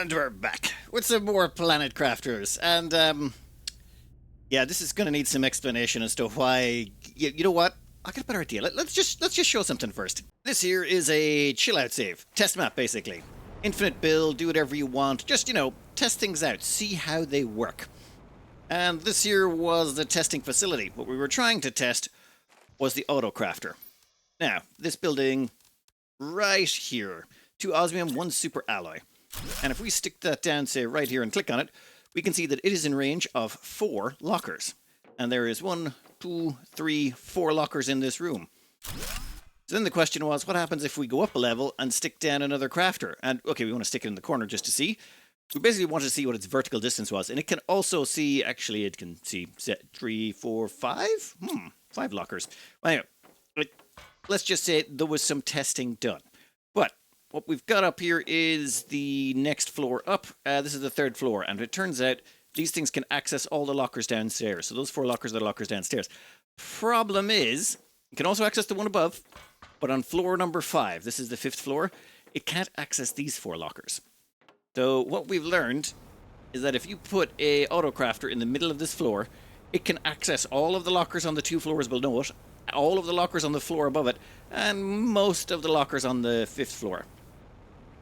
And we're back with some more Planet Crafters. And, yeah, this is going to need some explanation as to why... You know what? I got a better idea. Let's just show something first. This here is a chill-out save. Test map, basically. Infinite build, do whatever you want. Just, test things out. See how they work. And this here was the testing facility. What we were trying to test was the Autocrafter. Now, this building right here. 2 osmium, 1 super alloy. And if we stick that down, say, right here and click on it, we can see that it is in range of 4 lockers. And there is 1, 2, 3, 4 lockers in this room. So then the question was, what happens if we go up a level and stick down another crafter? And, okay, we want to stick it in the corner just to see. We basically wanted to see what its vertical distance was. And it can also see, actually, it can see 3, 4, 5? 5 lockers. Well, anyway, let's just say there was some testing done. But what we've got up here is the next floor up. This is the 3rd floor, and it turns out these things can access all the lockers downstairs. So those 4 lockers are the lockers downstairs. Problem is, you can also access the one above, but on floor number 5, this is the 5th floor, it can't access these 4 lockers. So what we've learned is that if you put a Autocrafter in the middle of this floor, it can access all of the lockers on the 2 floors below it, all of the lockers on the floor above it, and most of the lockers on the 5th floor.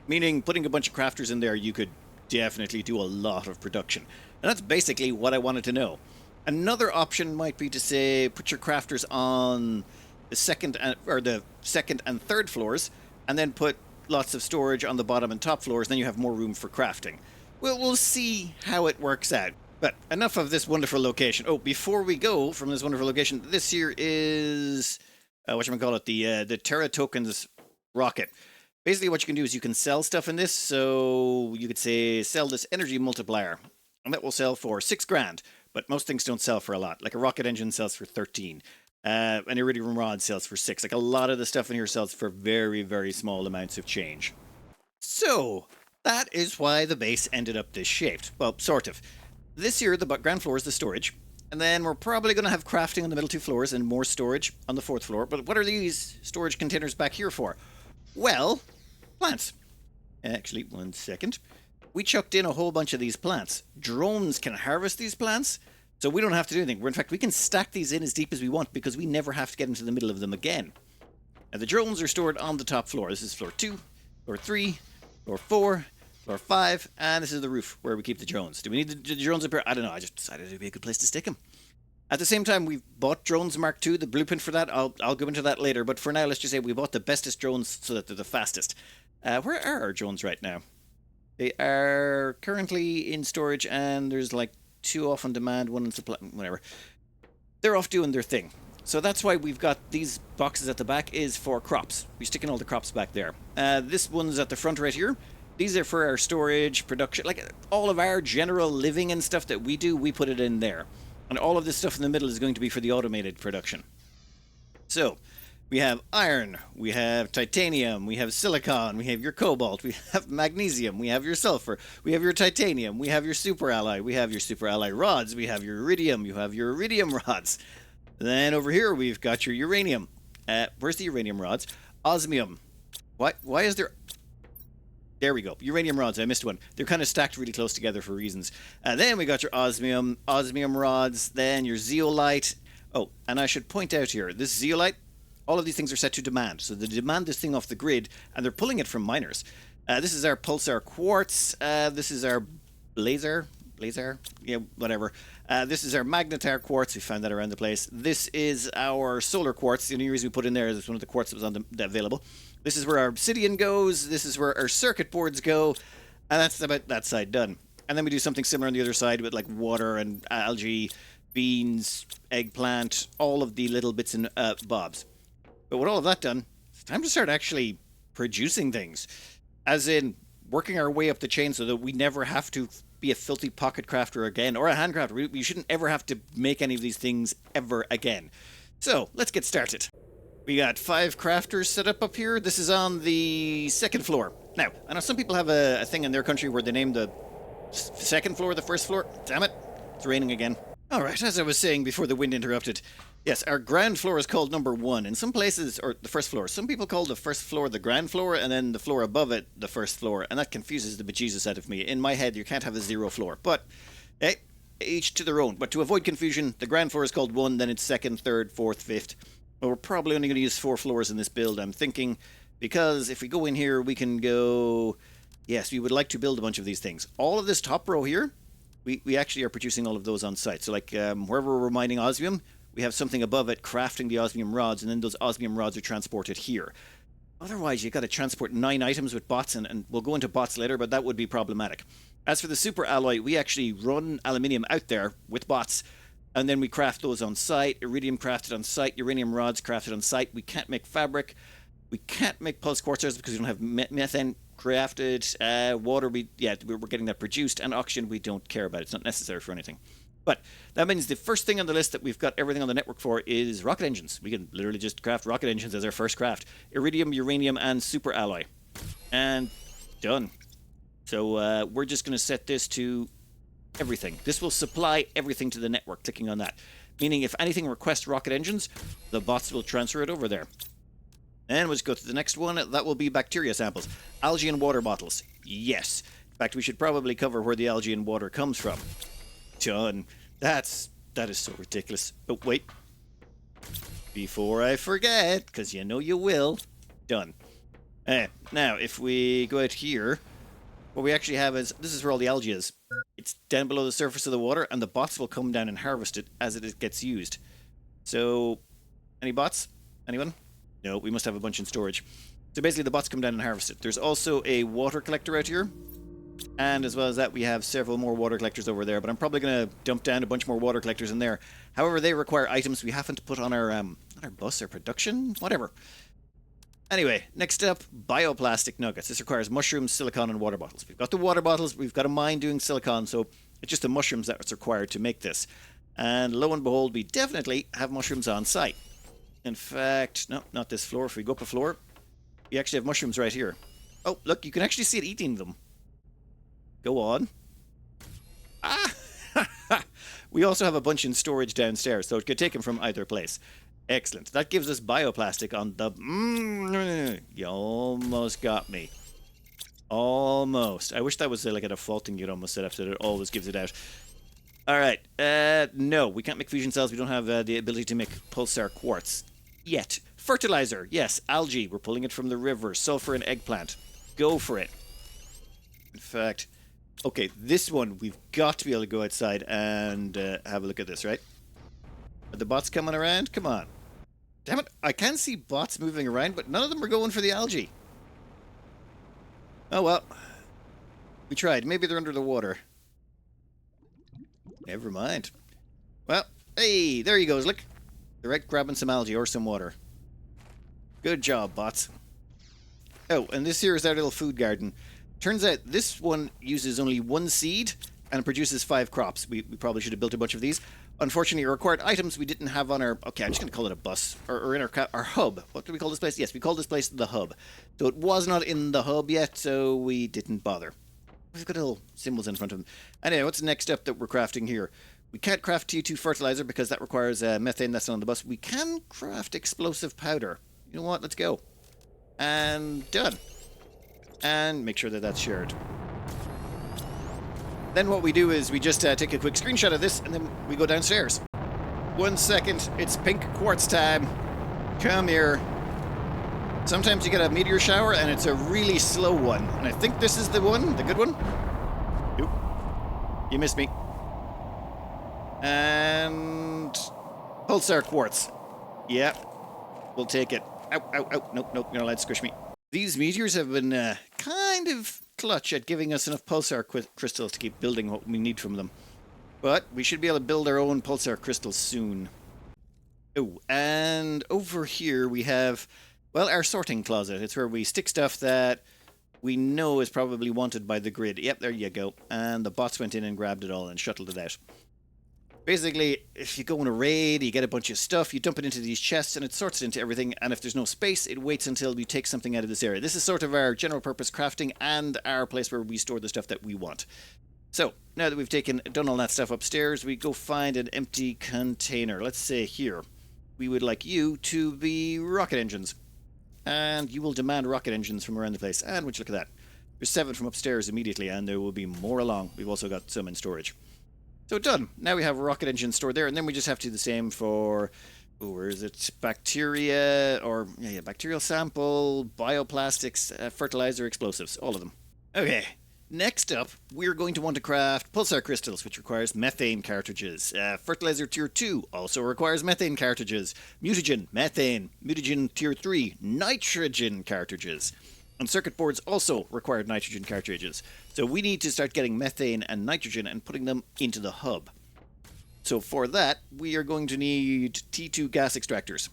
Meaning, putting a bunch of crafters in there, you could definitely do a lot of production. And that's basically what I wanted to know. Another option might be to say, put your crafters on the second and 3rd floors, and then put lots of storage on the bottom and top floors, then you have more room for crafting. We'll see how it works out. But enough of this wonderful location. Oh, before we go from this wonderful location, this here is, the Terra Tokens rocket. Basically, what you can do is you can sell stuff in this. So you could say, sell this energy multiplier. And that will sell for 6 grand. But most things don't sell for a lot. Like a rocket engine sells for 13. An iridium rod sells for 6. Like a lot of the stuff in here sells for very, very small amounts of change. So that is why the base ended up this shaped. Well, sort of. This here, the ground floor is the storage. And then we're probably going to have crafting on the middle 2 floors and more storage on the 4th floor. But what are these storage containers back here for? Well, plants. Actually, 1 second. We chucked in a whole bunch of these plants. Drones can harvest these plants, so we don't have to do anything. In fact, we can stack these in as deep as we want because we never have to get into the middle of them again. And the drones are stored on the top floor. This is floor 2, floor 3, floor 4, floor 5, and this is the roof where we keep the drones. Do we need the drones up here? I don't know. I just decided it would be a good place to stick them. At the same time, we've bought drones Mark II, the blueprint for that. I'll go into that later, but for now, let's just say we bought the bestest drones so that they're the fastest. Where are our drones right now? They are currently in storage, and there's like 2 off on demand, 1 in supply, whatever. They're off doing their thing. So that's why we've got these boxes at the back is for crops. We're sticking all the crops back there. This one's at the front right here. These are for our storage, production, like all of our general living and stuff that we do, we put it in there. And all of this stuff in the middle is going to be for the automated production. So, we have iron, we have titanium, we have silicon, we have your cobalt, we have magnesium, we have your sulfur, we have your titanium, we have your super alloy, we have your super alloy rods, we have your iridium, you have your iridium rods. Then over here we've got your uranium. Where's the uranium rods? Osmium. Why is there... There we go. Uranium rods. I missed one. They're kind of stacked really close together for reasons. Then we got your osmium rods. Then your zeolite. Oh, and I should point out here, this zeolite, all of these things are set to demand. So they demand this thing off the grid, and they're pulling it from miners. This is our pulsar quartz. This is our blazer. Yeah, whatever. This is our magnetar quartz. We found that around the place. This is our solar quartz. The only reason we put in there is one of the quartz that was on the available. This is where our obsidian goes. This is where our circuit boards go. And that's about that side done. And then we do something similar on the other side with like water and algae, beans, eggplant, all of the little bits and bobs. But with all of that done, it's time to start actually producing things. As in working our way up the chain so that we never have to be a filthy pocket crafter again, or a handcrafter. We shouldn't ever have to make any of these things ever again. So, let's get started. We got 5 crafters set up here. This is on the 2nd floor. Now, I know some people have a thing in their country where they name the 2nd floor the 1st floor. Damn it, it's raining again. Alright, as I was saying before the wind interrupted, Yes, our ground floor is called number one. In some places, or the first floor, some people call the first floor the ground floor and then the floor above it the first floor, and that confuses the bejesus out of me. In my head, you can't have a zero floor. But, hey, each to their own. But to avoid confusion, the ground floor is called one, then it's second, third, fourth, fifth. Well, we're probably only going to use 4 floors in this build, I'm thinking, because if we go in here, we can go... Yes, we would like to build a bunch of these things. All of this top row here, we actually are producing all of those on site. So, like, wherever we're mining osmium, we have something above it crafting the osmium rods, and then those osmium rods are transported here. Otherwise, you've got to transport 9 items with bots, and we'll go into bots later, but that would be problematic. As for the super alloy, we actually run aluminium out there with bots, and then we craft those on site. Iridium crafted on site, uranium rods crafted on site. We can't make fabric. We can't make pulse quartzers because we don't have methane crafted. Water, we're getting that produced, and oxygen we don't care about. It's not necessary for anything. But that means the first thing on the list that we've got everything on the network for is rocket engines. We can literally just craft rocket engines as our first craft. Iridium, uranium, and super alloy. And done. So we're just going to set this to everything. This will supply everything to the network, clicking on that. Meaning if anything requests rocket engines, the bots will transfer it over there. And we'll just go to the next one. That will be bacteria samples. Algae and water bottles. Yes. In fact, we should probably cover where the algae and water comes from. Done. That is so ridiculous. Oh, wait. Before I forget, because you know you will. Done. Now, if we go out here, what we actually have is, this is where all the algae is. It's down below the surface of the water, and the bots will come down and harvest it as it gets used. So, any bots? Anyone? No, we must have a bunch in storage. So basically the bots come down and harvest it. There's also a water collector out here. And as well as that, we have several more water collectors over there. But I'm probably going to dump down a bunch more water collectors in there. However, they require items we haven't put on our bus or production, whatever. Anyway, next up, bioplastic nuggets. This requires mushrooms, silicon, and water bottles. We've got the water bottles. We've got a mine doing silicon, so it's just the mushrooms that's required to make this. And lo and behold, we definitely have mushrooms on site. In fact, no, not this floor. If we go up a floor, we actually have mushrooms right here. Oh, look, you can actually see it eating them. Go on. Ah! We also have a bunch in storage downstairs, so it could take them from either place. Excellent. That gives us bioplastic on the... You almost got me. Almost. I wish that was like a default thing you'd almost set up so that it always gives it out. Alright. No, we can't make fusion cells. We don't have the ability to make pulsar quartz. Yet. Fertilizer. Yes, algae. We're pulling it from the river. Sulfur and eggplant. Go for it. In fact... Okay, this one, we've got to be able to go outside and have a look at this, right? Are the bots coming around? Come on. Damn it, I can see bots moving around, but none of them are going for the algae. Oh well. We tried. Maybe they're under the water. Never mind. Well, hey, there he goes, look. They're out grabbing some algae or some water. Good job, bots. Oh, and this here is our little food garden. Turns out this one uses only 1 seed and produces 5 crops. We probably should have built a bunch of these. Unfortunately, it required items we didn't have on our... Okay, I'm just going to call it a bus. Or in our hub. What do we call this place? Yes, we call this place the hub. So it was not in the hub yet, so we didn't bother. We've got little symbols in front of them. Anyway, what's the next step that we're crafting here? We can't craft T2 fertilizer because that requires methane. That's not on the bus. We can craft explosive powder. You know what? Let's go. And done. And make sure that that's shared. Then what we do is we just take a quick screenshot of this and then we go downstairs. 1 second, it's pink quartz time. Come here. Sometimes you get a meteor shower and it's a really slow one. And I think this is the one, the good one. Nope. You missed me. And... pulsar quartz. Yeah. We'll take it. Ow, ow, ow. Nope, nope, you're not allowed to squish me. These meteors have been kind of clutch at giving us enough pulsar crystals to keep building what we need from them. But we should be able to build our own pulsar crystals soon. Oh, and over here we have, well, our sorting closet. It's where we stick stuff that we know is probably wanted by the grid. Yep, there you go. And the bots went in and grabbed it all and shuttled it out. Basically, if you go on a raid, you get a bunch of stuff, you dump it into these chests, and it sorts it into everything, and if there's no space, it waits until we take something out of this area. This is sort of our general purpose crafting and our place where we store the stuff that we want. So, now that we've done all that stuff upstairs, we go find an empty container. Let's say here. we would like you to be rocket engines. And you will demand rocket engines from around the place. And would you look at that? There's 7 from upstairs immediately, and there will be more along. We've also got some in storage. So done. Now we have a rocket engine stored there, and then we just have to do the same for... Oh, where is it? Bacteria, or... Yeah, bacterial sample, bioplastics, fertilizer, explosives. All of them. Okay. Next up, we're going to want to craft pulsar crystals, which requires methane cartridges. Fertilizer Tier 2 also requires methane cartridges. Mutagen, methane. Mutagen Tier 3, nitrogen cartridges. And circuit boards also require nitrogen cartridges. So we need to start getting methane and nitrogen and putting them into the hub. So for that, we are going to need T2 gas extractors,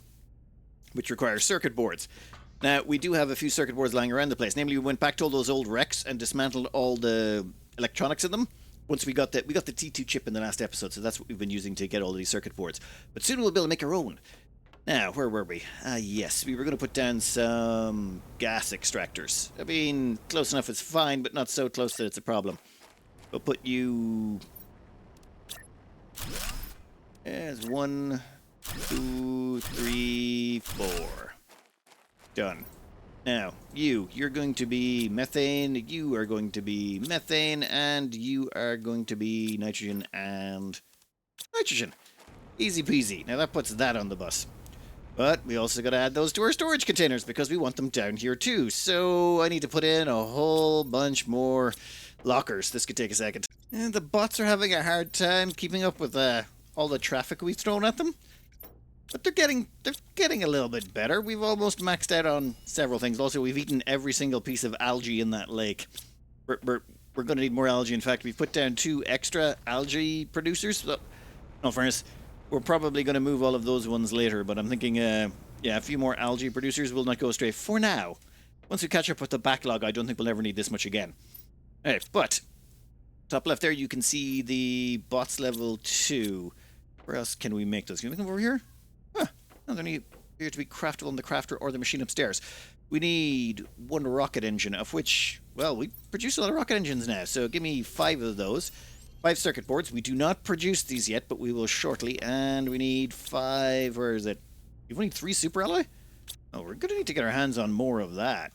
which require circuit boards. Now, we do have a few circuit boards lying around the place. Namely, we went back to all those old wrecks and dismantled all the electronics in them. Once we got the T2 chip in the last episode, so that's what we've been using to get all of these circuit boards. But soon we'll be able to make our own. Now, where were we? Yes, we were going to put down some gas extractors. I mean, close enough it's fine, but not so close that it's a problem. We'll put you... There's 1, 2, 3, 4. Done. Now, you're going to be methane, you are going to be methane, and you are going to be nitrogen and nitrogen. Easy peasy. Now that puts that on the bus. But we also got to add those to our storage containers because we want them down here too. So I need to put in a whole bunch more lockers. This could take a second. And the bots are having a hard time keeping up with all the traffic we've thrown at them. But they're getting a little bit better. We've almost maxed out on several things. Also, we've eaten every single piece of algae in that lake. We're going to need more algae. In fact, we've put down 2 extra algae producers. So, no fairness, we're probably going to move all of those ones later. But I'm thinking, yeah, a few more algae producers will not go astray for now. Once we catch up with the backlog, I don't think we'll ever need this much again. Alright, but top left there, you can see the bots level 2. Where else can we make those? Can we make them over here? Huh. No, they need appear to be craftable in the crafter or the machine upstairs. We need 1 rocket engine, of which, well, we produce a lot of rocket engines now, so give me 5 of those. 5 circuit boards. We do not produce these yet, but we will shortly. And we need 5, where is it? We only need 3 super alloy? Oh, we're going to need to get our hands on more of that.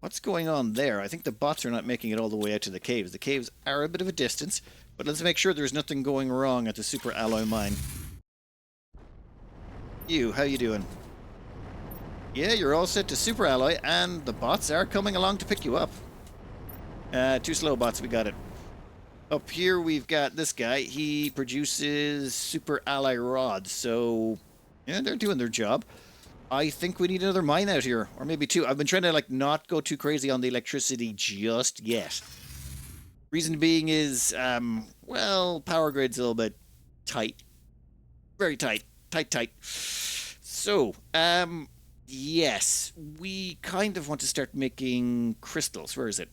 What's going on there? I think the bots are not making it all the way out to the caves. The caves are a bit of a distance, but let's make sure there's nothing going wrong at the super alloy mine. How you doing? Yeah, you're all set to super alloy, and the bots are coming along to pick you up. 2 slow bots, we got it. Up here we've got this guy. He produces super alloy rods, so yeah, they're doing their job. I think we need another mine out here, or maybe 2. I've been trying to not go too crazy on the electricity just yet. Reason being is, well, power grid's a little bit tight. Very tight. Tight. So, yes, we kind of want to start making crystals. Where is it?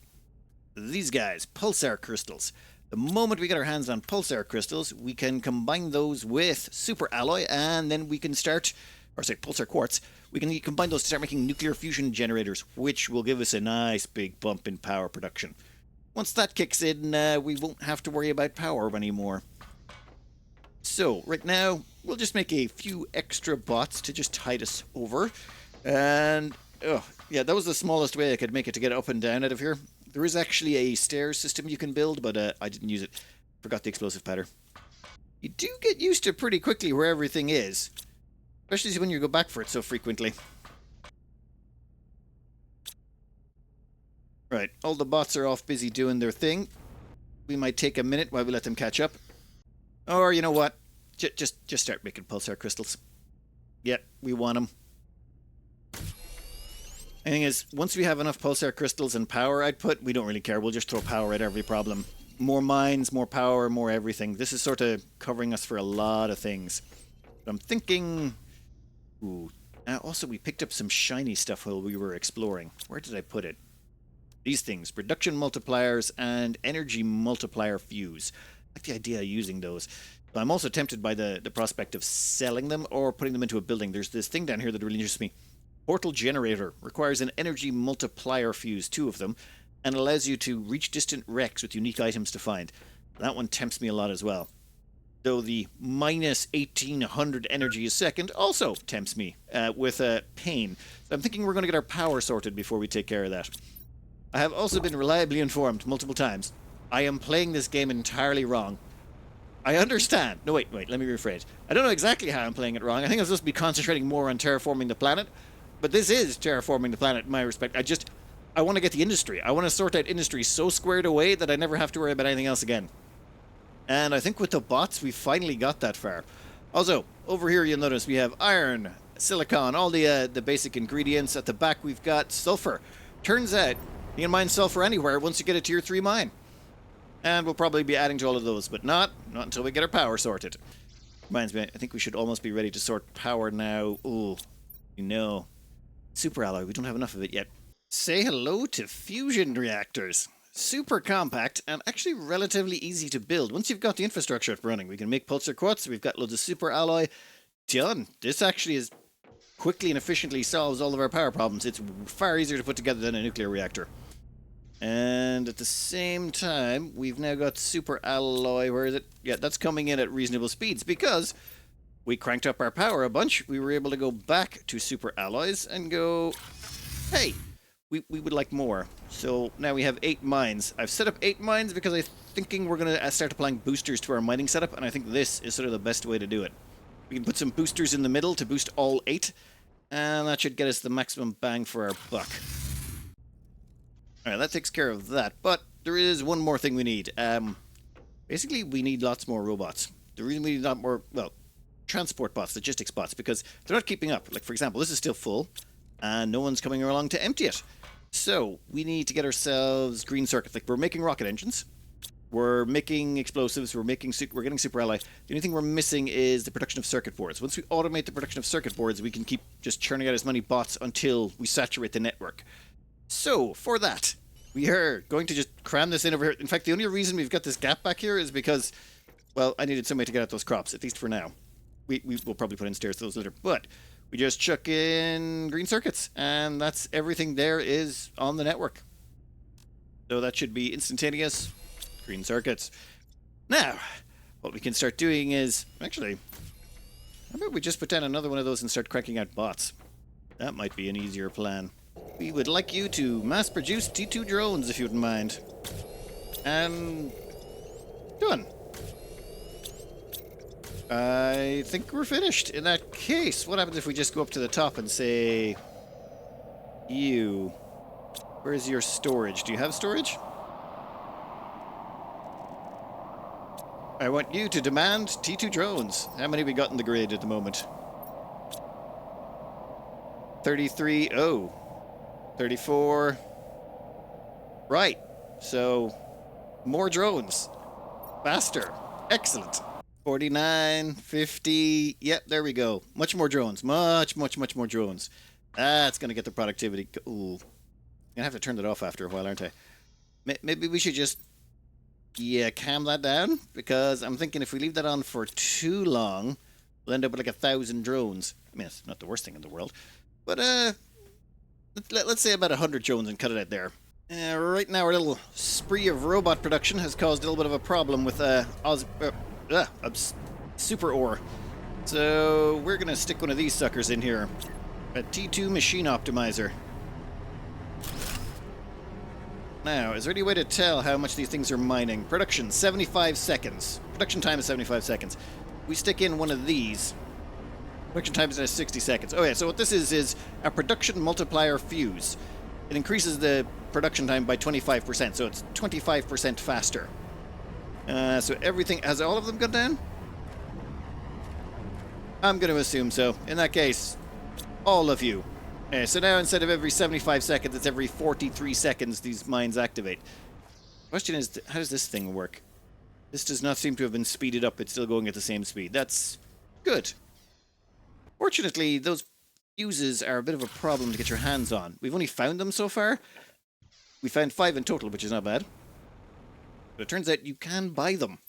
These guys, pulsar crystals. The moment we get our hands on pulsar crystals, we can combine those with super alloy, and then we can start, or say pulsar quartz, we can combine those to start making nuclear fusion generators, which will give us a nice big bump in power production. Once that kicks in, we won't have to worry about power anymore. So, right now, we'll just make a few extra bots to just tide us over. And, oh, yeah, that was the smallest way I could make it to get up and down out of here. There is actually a stairs system you can build, but I didn't use it. Forgot the explosive powder. You do get used to pretty quickly where everything is. Especially when you go back for it so frequently. Right, all the bots are off busy doing their thing. We might take a minute while we let them catch up. Or, you know what? Just start making pulsar crystals. Yeah, we want them. The thing is, once we have enough pulsar crystals and power output, we don't really care. We'll just throw power at every problem. More mines, more power, more everything. This is sort of covering us for a lot of things. But I'm thinking... Ooh. Also, we picked up some shiny stuff while we were exploring. Where did I put it? These things. Production multipliers and energy multiplier fuse. I like the idea of using those. But I'm also tempted by the prospect of selling them or putting them into a building. There's this thing down here that really interests me. Portal generator requires an energy multiplier fuse, 2 of them, and allows you to reach distant wrecks with unique items to find. That one tempts me a lot as well. Though the minus 1800 energy a second also tempts me with pain. So I'm thinking we're going to get our power sorted before we take care of that. I have also been reliably informed multiple times. I am playing this game entirely wrong. I understand. No, wait, let me rephrase. I don't know exactly how I'm playing it wrong. I think I'm supposed to be concentrating more on terraforming the planet. But this is terraforming the planet in my respect. I want to get the industry. I want to sort out industry so squared away that I never have to worry about anything else again. And I think with the bots, we finally got that far. Also, over here you'll notice we have iron, silicon, all the basic ingredients. At the back we've got sulfur. Turns out you can mine sulfur anywhere once you get a tier 3 mine. And we'll probably be adding to all of those, but not until we get our power sorted. Reminds me, I think we should almost be ready to sort power now. Ooh, super alloy, we don't have enough of it yet. Say hello to fusion reactors. Super compact and actually relatively easy to build. Once you've got the infrastructure up running, we can make pulsar quartz, we've got loads of super alloy. Done. This actually is quickly and efficiently solves all of our power problems. It's far easier to put together than a nuclear reactor. And at the same time, we've now got super alloy. Where is it? Yeah, that's coming in at reasonable speeds because we cranked up our power a bunch. We were able to go back to super alloys and go, hey, we would like more. So now we have 8 mines. I've set up 8 mines because I'm thinking we're going to start applying boosters to our mining setup, and I think this is sort of the best way to do it. We can put some boosters in the middle to boost all 8, and that should get us the maximum bang for our buck. Alright, that takes care of that, but there is one more thing we need. Basically, we need lots more robots. The reason we need a lot more, well, transport bots, logistics bots, because they're not keeping up. Like, for example, this is still full, and no one's coming along to empty it. So, we need to get ourselves green circuits. Like, we're making rocket engines, we're making explosives, we're getting super alloy. The only thing we're missing is the production of circuit boards. Once we automate the production of circuit boards, we can keep just churning out as many bots until we saturate the network. So, for that, we are going to just cram this in over here. In fact, the only reason we've got this gap back here is because, well, I needed some way to get out those crops, at least for now. We will probably put in stairs to those later, but we just chuck in green circuits, and that's everything there is on the network. So that should be instantaneous green circuits. Now, what we can start doing is, actually, how about we just put down another one of those and start cranking out bots? That might be an easier plan. We would like you to mass-produce T2 drones, if you wouldn't mind. And done. I think we're finished. In that case, what happens if we just go up to the top and say, you, where's your storage? Do you have storage? I want you to demand T2 drones. How many we got in the grid at the moment? 33. Oh. 34. Right. So, more drones. Faster. Excellent. 49, 50. Yep, there we go. Much more drones. Much more drones. That's going to get the productivity. Ooh. I'm going to have to turn that off after a while, aren't I? Maybe we should just, calm that down. Because I'm thinking if we leave that on for too long, we'll end up with like 1,000 drones. I mean, it's not the worst thing in the world. But, let's say about 100 drones and cut it out there. Right now, our little spree of robot production has caused a little bit of a problem with super ore. So we're going to stick one of these suckers in here. A T2 machine optimizer. Now, is there any way to tell how much these things are mining? Production, 75 seconds. Production time is 75 seconds. We stick in one of these. Production time is 60 seconds. Oh yeah, so what this is a production multiplier fuse. It increases the production time by 25%, so it's 25% faster. So everything, has all of them gone down? I'm going to assume so. In that case, all of you. So now instead of every 75 seconds, it's every 43 seconds these mines activate. Question is, how does this thing work? This does not seem to have been speeded up. It's still going at the same speed. That's good. Fortunately, those fuses are a bit of a problem to get your hands on. We've only found them so far. We found 5 in total, which is not bad. But it turns out you can buy them.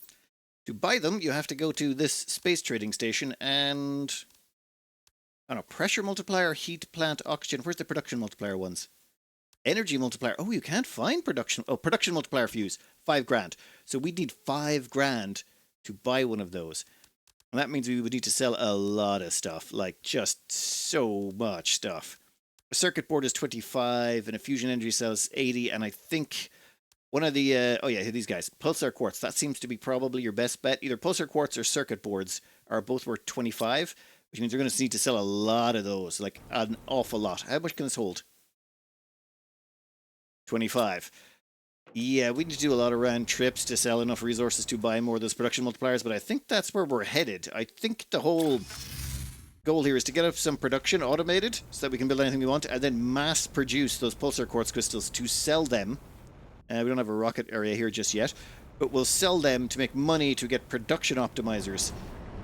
To buy them, you have to go to this space trading station and... I don't know, pressure multiplier, heat plant, oxygen. Where's the production multiplier ones? Energy multiplier. Oh, you can't find production. Oh, production multiplier fuse. 5 grand. So we need 5 grand to buy one of those. And that means we would need to sell a lot of stuff, like just so much stuff. A circuit board is 25, and a fusion energy cell is 80, and I think one of the, oh yeah, these guys, pulsar quartz, that seems to be probably your best bet. Either pulsar quartz or circuit boards are both worth 25, which means we're going to need to sell a lot of those, like an awful lot. How much can this hold? 25. Yeah, we need to do a lot of round trips to sell enough resources to buy more of those production multipliers, but I think that's where we're headed. I think the whole goal here is to get up some production automated so that we can build anything we want, and then mass produce those pulsar quartz crystals to sell them. We don't have a rocket area here just yet, but we'll sell them to make money to get production optimizers,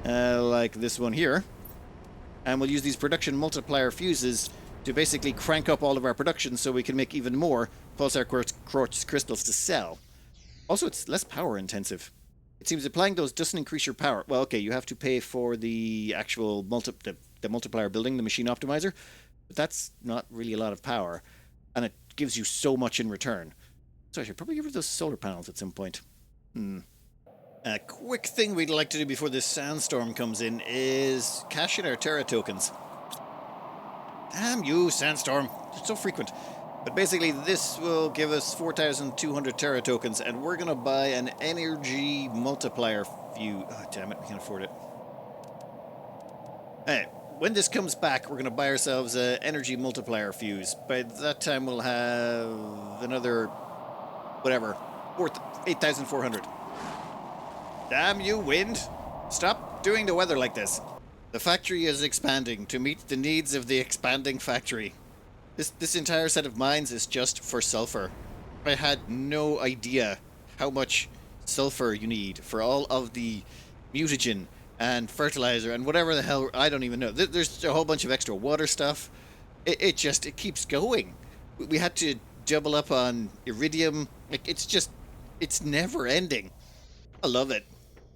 like this one here. And we'll use these production multiplier fuses to basically crank up all of our production so we can make even more pulsar quartz crystals to sell. Also, it's less power intensive. It seems applying those doesn't increase your power. Well, okay, you have to pay for the actual the multiplier building, the machine optimizer, but that's not really a lot of power, and it gives you so much in return. So I should probably give her those solar panels at some point. A quick thing we'd like to do before this sandstorm comes in is cash in our Terra tokens. Damn you, sandstorm. It's so frequent. But basically, this will give us 4,200 Terra tokens, and we're going to buy an energy multiplier fuse. Oh, damn it, we can't afford it. Hey, when this comes back, we're going to buy ourselves an energy multiplier fuse. By that time, we'll have another, whatever, 8,400. Damn you, wind. Stop doing the weather like this. The factory is expanding to meet the needs of the expanding factory. This entire set of mines is just for sulfur. I had no idea how much sulfur you need for all of the mutagen and fertilizer and whatever the hell, I don't even know. There's a whole bunch of extra water stuff. It keeps going. We had to double up on iridium. It's never ending. I love it.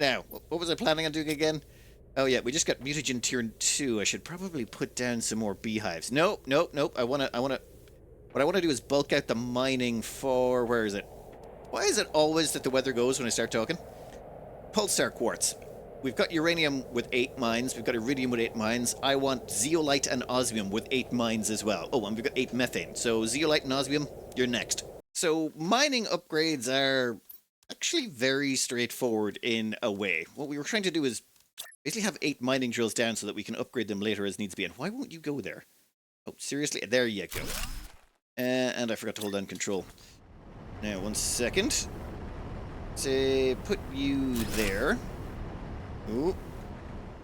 Now, what was I planning on doing again? Oh yeah, we just got mutagen tier 2. I should probably put down some more beehives. Nope. What I want to do is bulk out the mining for, where is it? Why is it always that the weather goes when I start talking? Pulsar quartz. We've got uranium with 8 mines. We've got iridium with 8 mines. I want zeolite and osmium with 8 mines as well. Oh, and we've got 8 methane. So zeolite and osmium, you're next. So mining upgrades are actually very straightforward in a way. What we were trying to do is basically have 8 mining drills down so that we can upgrade them later as needs be. And why won't you go there? Oh, seriously? There you go. And I forgot to hold down control. Now, 1 second. Say, put you there. Ooh.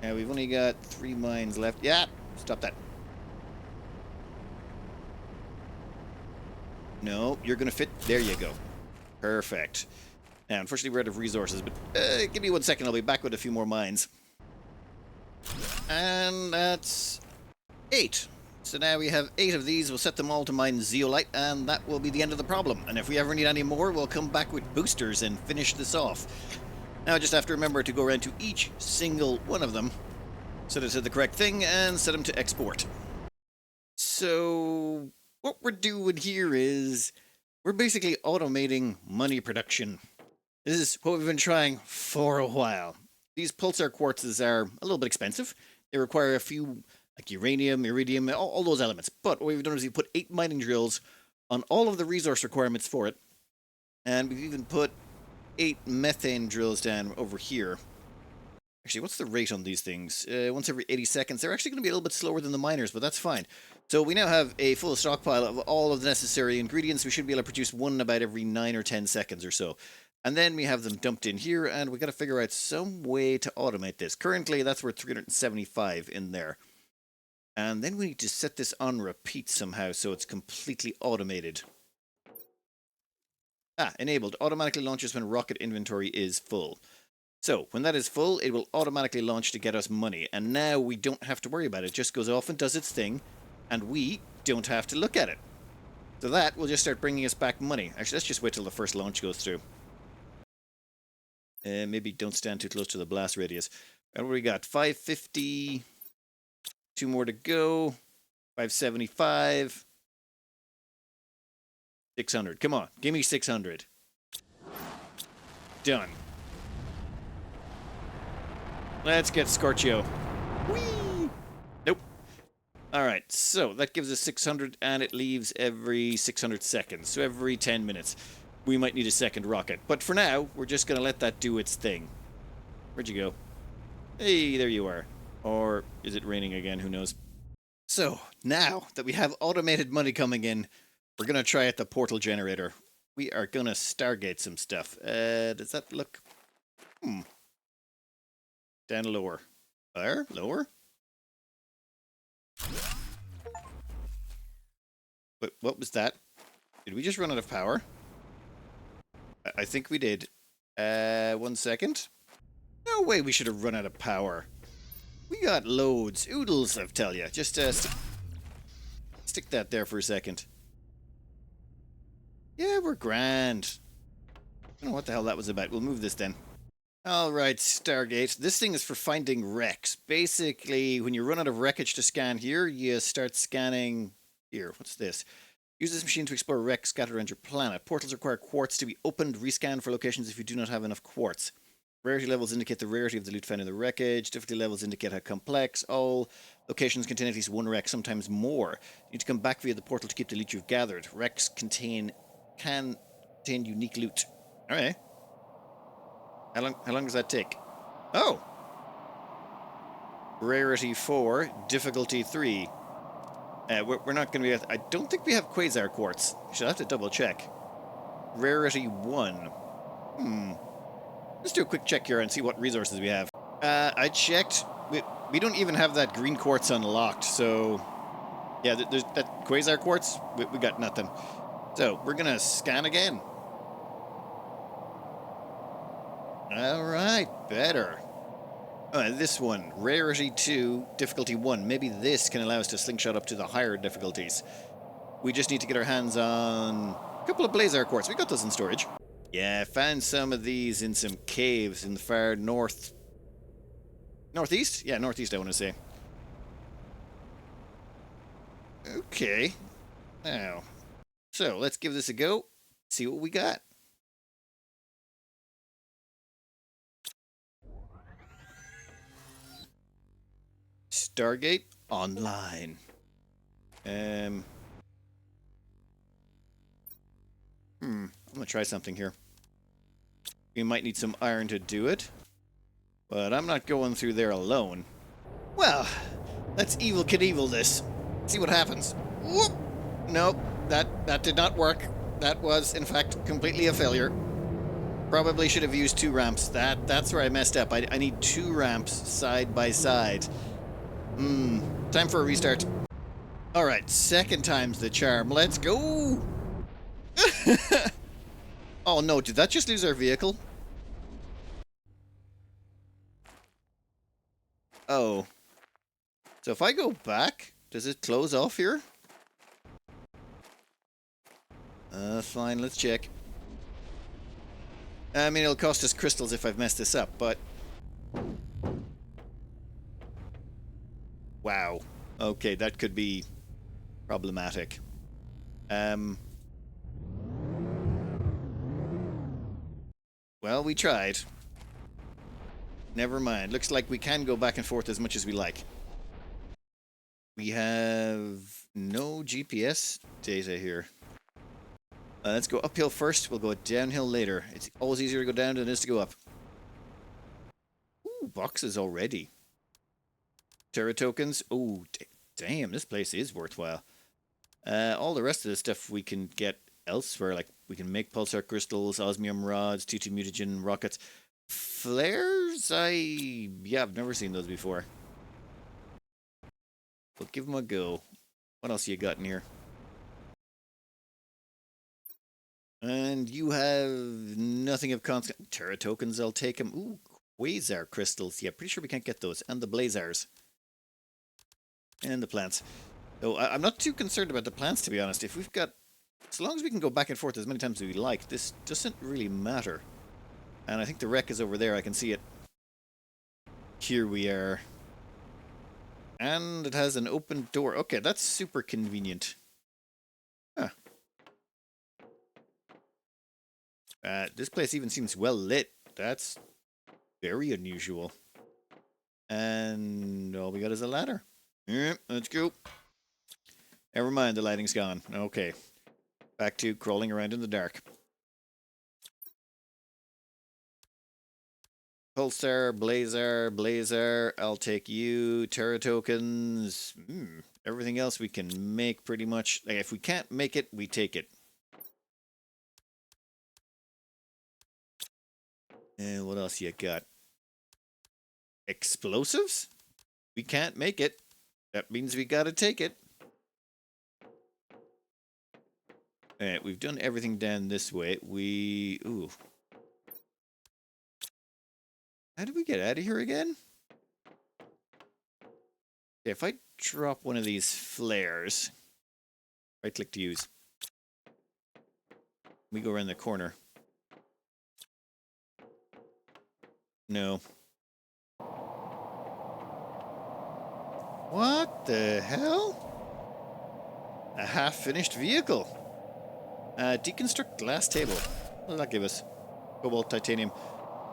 Now, we've only got 3 mines left. Yeah, stop that. No, you're going to fit. There you go. Perfect. Now, unfortunately, we're out of resources, but give me 1 second. I'll be back with a few more mines. And that's 8. So now we have 8 of these. We'll set them all to mine zeolite, and that will be the end of the problem. And if we ever need any more, we'll come back with boosters and finish this off. Now I just have to remember to go around to each single one of them, set it to the correct thing, and set them to export. So what we're doing here is we're basically automating money production. This is what we've been trying for a while. These pulsar quartzes are a little bit expensive. They require a few, like uranium, iridium, all those elements. But what we've done is we've put 8 mining drills on all of the resource requirements for it. And we've even put 8 methane drills down over here. Actually, what's the rate on these things? Once every 80 seconds. They're actually going to be a little bit slower than the miners, but that's fine. So we now have a full stockpile of all of the necessary ingredients. We should be able to produce one about every 9 or 10 seconds or so. And then we have them dumped in here, and we got to figure out some way to automate this. Currently, that's worth 375 in there. And then we need to set this on repeat somehow so it's completely automated. Enabled. Automatically launches when rocket inventory is full. So, when that is full, it will automatically launch to get us money. And now we don't have to worry about it. It just goes off and does its thing, and we don't have to look at it. So that will just start bringing us back money. Actually, let's just wait till the first launch goes through. Maybe don't stand too close to the blast radius. And what do we got? 550. 2 more to go. 575. 600. Come on. Give me 600. Done. Let's get Scorchio. Whee! Nope. Alright, so that gives us 600, and it leaves every 600 seconds. So every 10 minutes. We might need a second rocket. But for now, we're just going to let that do its thing. Where'd you go? Hey, there you are. Or is it raining again? Who knows? So, now that we have automated money coming in, we're going to try out the portal generator. We are going to Stargate some stuff. Does that look... Down lower. There? Lower? What was that? Did we just run out of power? I think we did. 1 second. No way we should have run out of power. We got loads. Oodles, I tell you. Just stick that there for a second. Yeah, we're grand. I don't know what the hell that was about. We'll move this then. Alright, Stargate. This thing is for finding wrecks. Basically, when you run out of wreckage to scan here, you start scanning... Here, what's this? Use this machine to explore wrecks scattered around your planet. Portals require quartz to be opened, rescanned for locations if you do not have enough quartz. Rarity levels indicate the rarity of the loot found in the wreckage. Difficulty levels indicate how complex. All locations contain at least one wreck, sometimes more. You need to come back via the portal to keep the loot you've gathered. Wrecks can contain unique loot. Alright. How long does that take? Oh! Rarity 4, difficulty 3. We're not going to be... I don't think we have quasar quartz. Should have to double check. Rarity 1. Let's do a quick check here and see what resources we have. I checked. We don't even have that green quartz unlocked, so... Yeah, there's that quasar quartz. We got nothing. So, we're going to scan again. Alright, better. This one, Rarity 2, Difficulty 1. Maybe this can allow us to slingshot up to the higher difficulties. We just need to get our hands on a couple of Blazar quartz. We got those in storage. Yeah, I found some of these in some caves in the far north... Northeast? Yeah, northeast I want to say. Okay. Now, so let's give this a go. See what we got. Stargate Online. I'm gonna try something here. We might need some iron to do it, but I'm not going through there alone. Well, let's Evil Knievel this. See what happens. Whoop! Nope, that did not work. That was, in fact, completely a failure. Probably should have used 2 ramps. That's where I messed up. I need 2 ramps side by side. Time for a restart. Alright, second time's the charm. Let's go! Oh no, did that just lose our vehicle? Oh. So if I go back, does it close off here? Fine, let's check. I mean, it'll cost us crystals if I've messed this up, but... Wow. Okay, that could be problematic. Well, we tried. Never mind. Looks like we can go back and forth as much as we like. We have no GPS data here. Let's go uphill first. We'll go downhill later. It's always easier to go down than it is to go up. Ooh, boxes already. Terra tokens. Ooh, damn, this place is worthwhile. All the rest of the stuff we can get elsewhere. Like, we can make pulsar crystals, osmium rods, T2 mutagen rockets. Flares? Yeah, I've never seen those before. But give them a go. What else you got in here? And you have nothing of constant. Terra tokens, I'll take them. Ooh, quasar crystals. Yeah, pretty sure we can't get those. And the blazars. And the plants. So I'm not too concerned about the plants, to be honest. If we've got... As long as we can go back and forth as many times as we like, this doesn't really matter. And I think the wreck is over there. I can see it. Here we are. And it has an open door. Okay, that's super convenient. Huh. This place even seems well lit. That's very unusual. And all we got is a ladder. Alright, let's go. Never mind, the lighting's gone. Okay. Back to crawling around in the dark. Pulsar, Blazer, I'll take you, Terra tokens. Everything else we can make pretty much. Like, if we can't make it, we take it. And what else you got? Explosives? We can't make it. That means we gotta take it. Alright, we've done everything down this way. Ooh. How do we get out of here again? Okay, if I drop one of these flares, right click to use. We go around the corner. No. What the hell? A half-finished vehicle. Deconstruct glass table. What will that give us? Cobalt, titanium.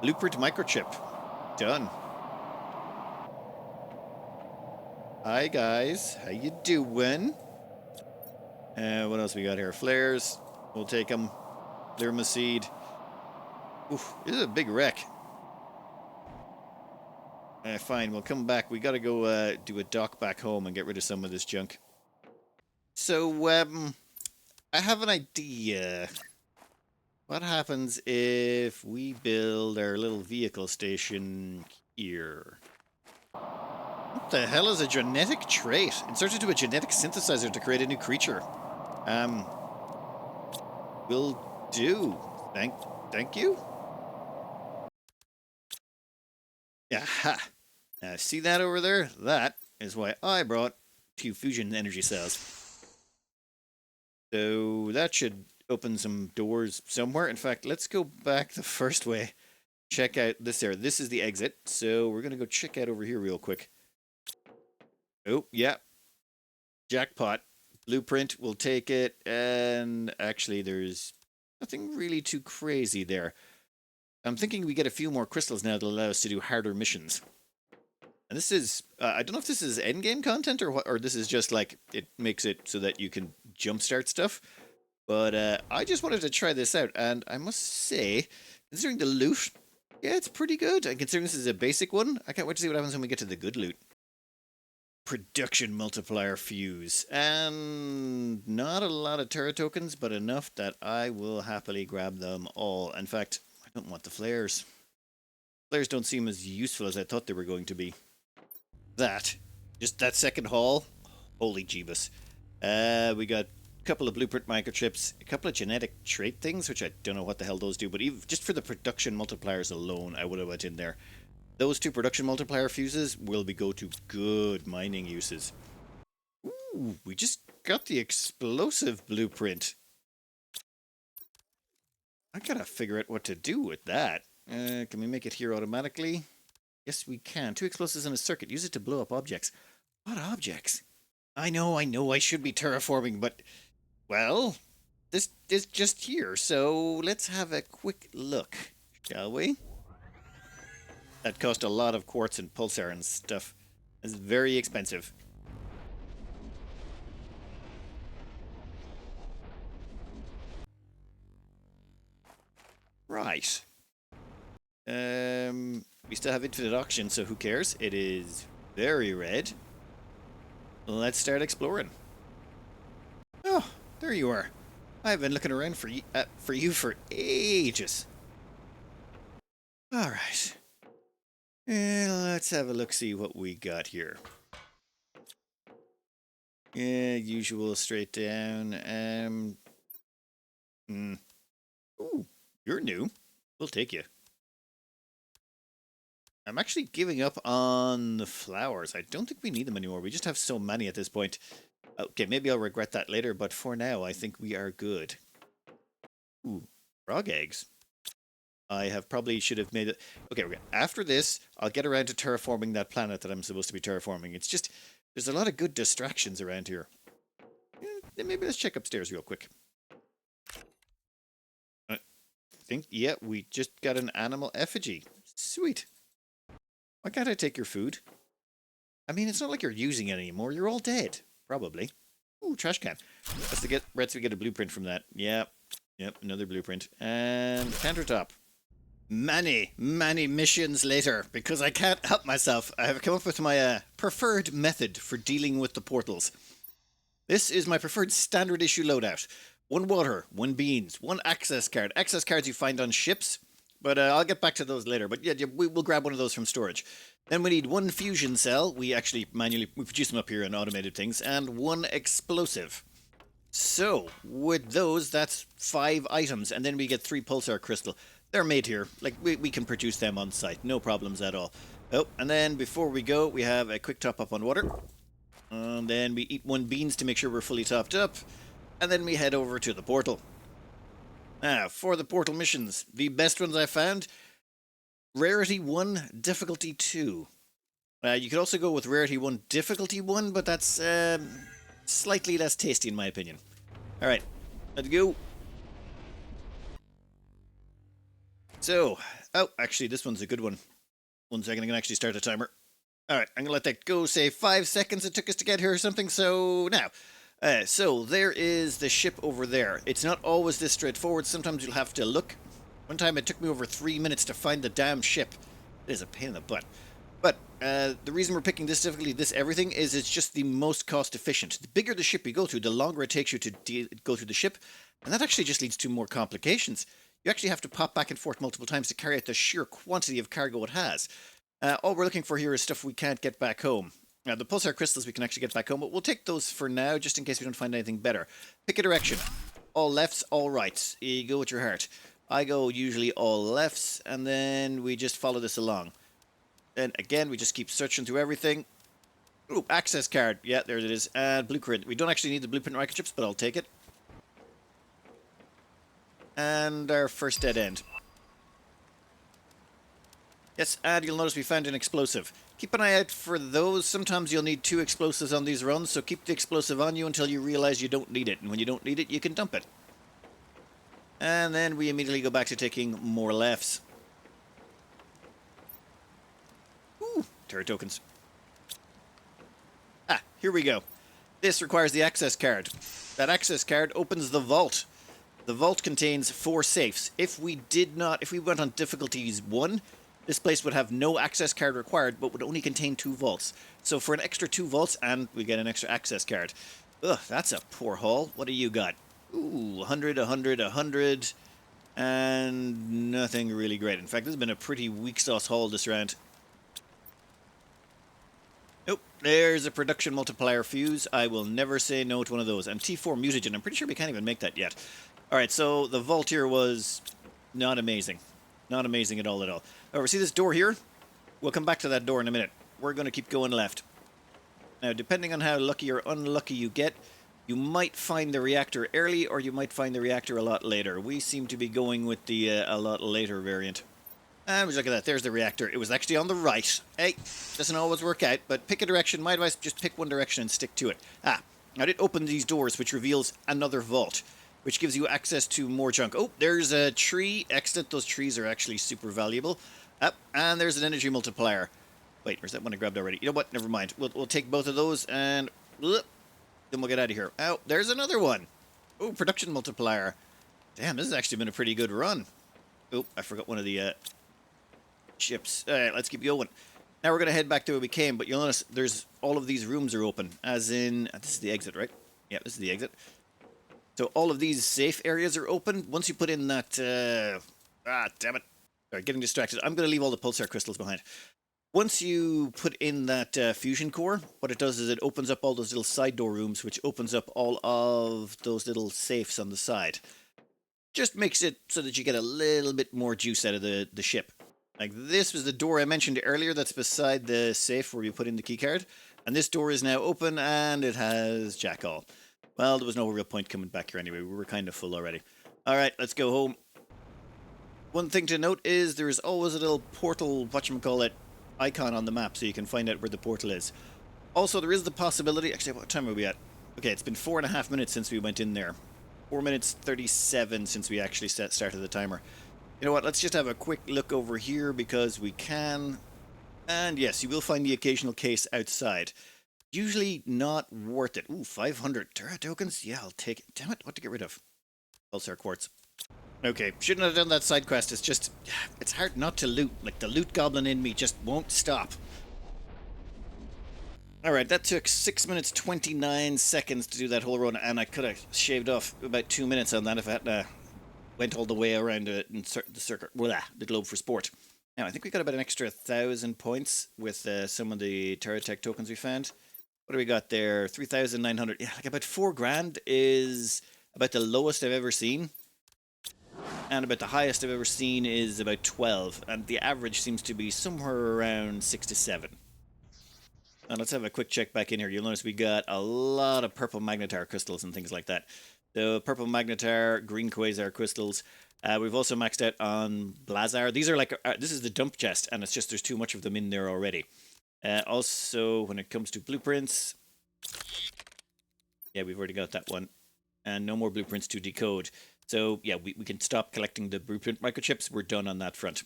Blueprint microchip. Done. Hi guys, how you doing? What else we got here? Flares. We'll take them. Thermoseed. Oof, this is a big wreck. Fine, we'll come back. We gotta go do a dock back home and get rid of some of this junk. So, I have an idea. What happens if we build our little vehicle station here? What the hell is a genetic trait? Insert into a genetic synthesizer to create a new creature. Will do. Thank you. Aha. Now, see that over there? That is why I brought 2 fusion energy cells. So that should open some doors somewhere. In fact, let's go back the first way. Check out this area. This is the exit. So we're going to go check out over here real quick. Oh, yeah. Jackpot. Blueprint, we'll take it. And actually, there's nothing really too crazy there. I'm thinking we get a few more crystals now that allow us to do harder missions. And this is, I don't know if this is endgame content or what, or this is just like, it makes it so that you can jumpstart stuff. But I just wanted to try this out, and I must say, considering the loot, yeah, it's pretty good. And considering this is a basic one, I can't wait to see what happens when we get to the good loot. Production multiplier fuse. And not a lot of Terra tokens, but enough that I will happily grab them all. In fact, I don't want the flares. Flares don't seem as useful as I thought they were going to be. Just that second haul, holy jeebus. We got a couple of blueprint microchips, a couple of genetic trait things, which I don't know what the hell those do, but even just for the production multipliers alone, I would have went in there. Those 2 production multiplier fuses will go to good mining uses. Ooh, we just got the explosive blueprint. I gotta figure out what to do with that. Can we make it here automatically? Yes, we can. 2 explosives in a circuit. Use it to blow up objects. What objects? I know, I should be terraforming, but... Well, this is just here, so let's have a quick look, shall we? That cost a lot of quartz and pulsar and stuff. It's very expensive. Right. We still have infinite auction, so who cares? It is very red. Let's start exploring. Oh, there you are. I've been looking around for you for ages. All right. Let's have a look, see what we got here. Yeah, usual straight down. Ooh, you're new. We'll take you. I'm actually giving up on the flowers. I don't think we need them anymore. We just have so many at this point. Okay, maybe I'll regret that later, but for now, I think we are good. Ooh, frog eggs. I have probably should have made it. Okay, after this, I'll get around to terraforming that planet that I'm supposed to be terraforming. It's just, there's a lot of good distractions around here. Maybe let's check upstairs real quick. I think, yeah, we just got an animal effigy. Sweet. Why can't I take your food? I mean, it's not like you're using it anymore. You're all dead. Probably. Ooh, trash can. Let's get a blueprint from that. Yep. Yep, another blueprint. And countertop. Many missions later, because I can't help myself. I have come up with my preferred method for dealing with the portals. This is my preferred standard issue loadout. 1 water, 1 beans, 1 access card. Access cards you find on ships, but I'll get back to those later. But yeah, we'll grab one of those from storage. Then we need 1 fusion cell. We actually we produce them up here in automated things, and 1 explosive. So, with those, that's 5 items, and then we get 3 pulsar crystal. They're made here. Like, we can produce them on site. No problems at all. Oh, and then before we go, we have a quick top up on water. And then we eat 1 beans to make sure we're fully topped up. And then we head over to the portal. Now, for the portal missions, the best ones I found, Rarity 1, Difficulty 2. You could also go with Rarity 1, Difficulty 1, but that's slightly less tasty in my opinion. Alright, let's go. So, oh, actually this one's a good one. 1 second, I can actually start a timer. Alright, I'm gonna let that go, say 5 seconds it took us to get here or something, so now. So there is the ship over there. It's not always this straightforward, sometimes you'll have to look. One time it took me over 3 minutes to find the damn ship. It is a pain in the butt. But the reason we're picking this difficulty, this everything, is it's just the most cost efficient. The bigger the ship you go to, the longer it takes you to go through the ship, and that actually just leads to more complications. You actually have to pop back and forth multiple times to carry out the sheer quantity of cargo it has. All we're looking for here is stuff we can't get back home. Now, the pulsar crystals we can actually get back home, but we'll take those for now, just in case we don't find anything better. Pick a direction. All lefts, all rights. You go with your heart. I go usually all lefts, and then we just follow this along. Then again, we just keep searching through everything. Ooh, access card. Yeah, there it is. And blueprint. We don't actually need the blueprint rocket chips, but I'll take it. And our first dead end. Yes, and you'll notice we found an explosive. Keep an eye out for those. Sometimes you'll need 2 explosives on these runs, so keep the explosive on you until you realize you don't need it. And when you don't need it, you can dump it. And then we immediately go back to taking more lefts. Ooh, turret tokens. Ah, here we go. This requires the access card. That access card opens the vault. The vault contains 4 safes. If we went on difficulties 1, this place would have no access card required, but would only contain 2 vaults. So for an extra 2 vaults, and we get an extra access card. Ugh, that's a poor haul. What do you got? Ooh, 100, 100, 100, and nothing really great. In fact, this has been a pretty weak sauce haul this round. Nope, there's a production multiplier fuse. I will never say no to one of those. And T4 mutagen, I'm pretty sure we can't even make that yet. Alright, so the vault here was not amazing. Not amazing at all at all. However, see this door here? We'll come back to that door in a minute. We're going to keep going left. Now, depending on how lucky or unlucky you get, you might find the reactor early, or you might find the reactor a lot later. We seem to be going with the a lot later variant. And look at that, there's the reactor. It was actually on the right. Hey, doesn't always work out, but pick a direction. My advice, just pick one direction and stick to it. Ah, now it opened these doors, which reveals another vault, which gives you access to more junk. Oh, there's a tree. Excellent, those trees are actually super valuable. And there's an energy multiplier. Wait, where's that one I grabbed already? You know what, never mind. We'll take both of those and then we'll get out of here. Oh, there's another one. Oh, production multiplier. Damn, this has actually been a pretty good run. Oh, I forgot one of the ships. Alright, let's keep going. Now we're going to head back to where we came, but you'll notice there's all of these rooms are open. As in, this is the exit, right? Yeah, this is the exit. So all of these safe areas are open. Once you put in that... damn it. Sorry, getting distracted. I'm going to leave all the pulsar crystals behind. Once you put in that fusion core, what it does is it opens up all those little side door rooms, which opens up all of those little safes on the side. Just makes it so that you get a little bit more juice out of the ship. Like, this was the door I mentioned earlier that's beside the safe where you put in the keycard. And this door is now open, and it has jack all. Well, there was no real point coming back here anyway. We were kind of full already. Alright, let's go home. One thing to note is there is always a little portal, whatchamacallit, icon on the map so you can find out where the portal is. Also, there is the possibility... Actually, what time are we at? Okay, it's been 4.5 minutes since we went in there. 4 minutes 37 since we actually started the timer. You know what, let's just have a quick look over here because we can. And yes, you will find the occasional case outside. Usually not worth it. Ooh, 500 Terra tokens? Yeah, I'll take it. Damn it, what to get rid of? Pulsar quartz. Okay, shouldn't have done that side quest. It's just, it's hard not to loot. Like, the loot goblin in me just won't stop. Alright, that took 6 minutes 29 seconds to do that whole run, and I could have shaved off about 2 minutes on that if I had went all the way around the circuit, the globe for sport. Now, I think we got about an extra 1,000 points with some of the Terratech tokens we found. What do we got there? 3,900. Yeah, like about 4 grand is about the lowest I've ever seen. And about the highest I've ever seen is about 12. And the average seems to be somewhere around 6 to 7. And let's have a quick check back in here. You'll notice we got a lot of purple magnetar crystals and things like that. So purple magnetar, green quasar crystals. We've also maxed out on blazar. These are like, this is the dump chest, and it's just there's too much of them in there already. Also, when it comes to blueprints, yeah, we've already got that one. And no more blueprints to decode. So yeah, we can stop collecting the blueprint microchips. We're done on that front.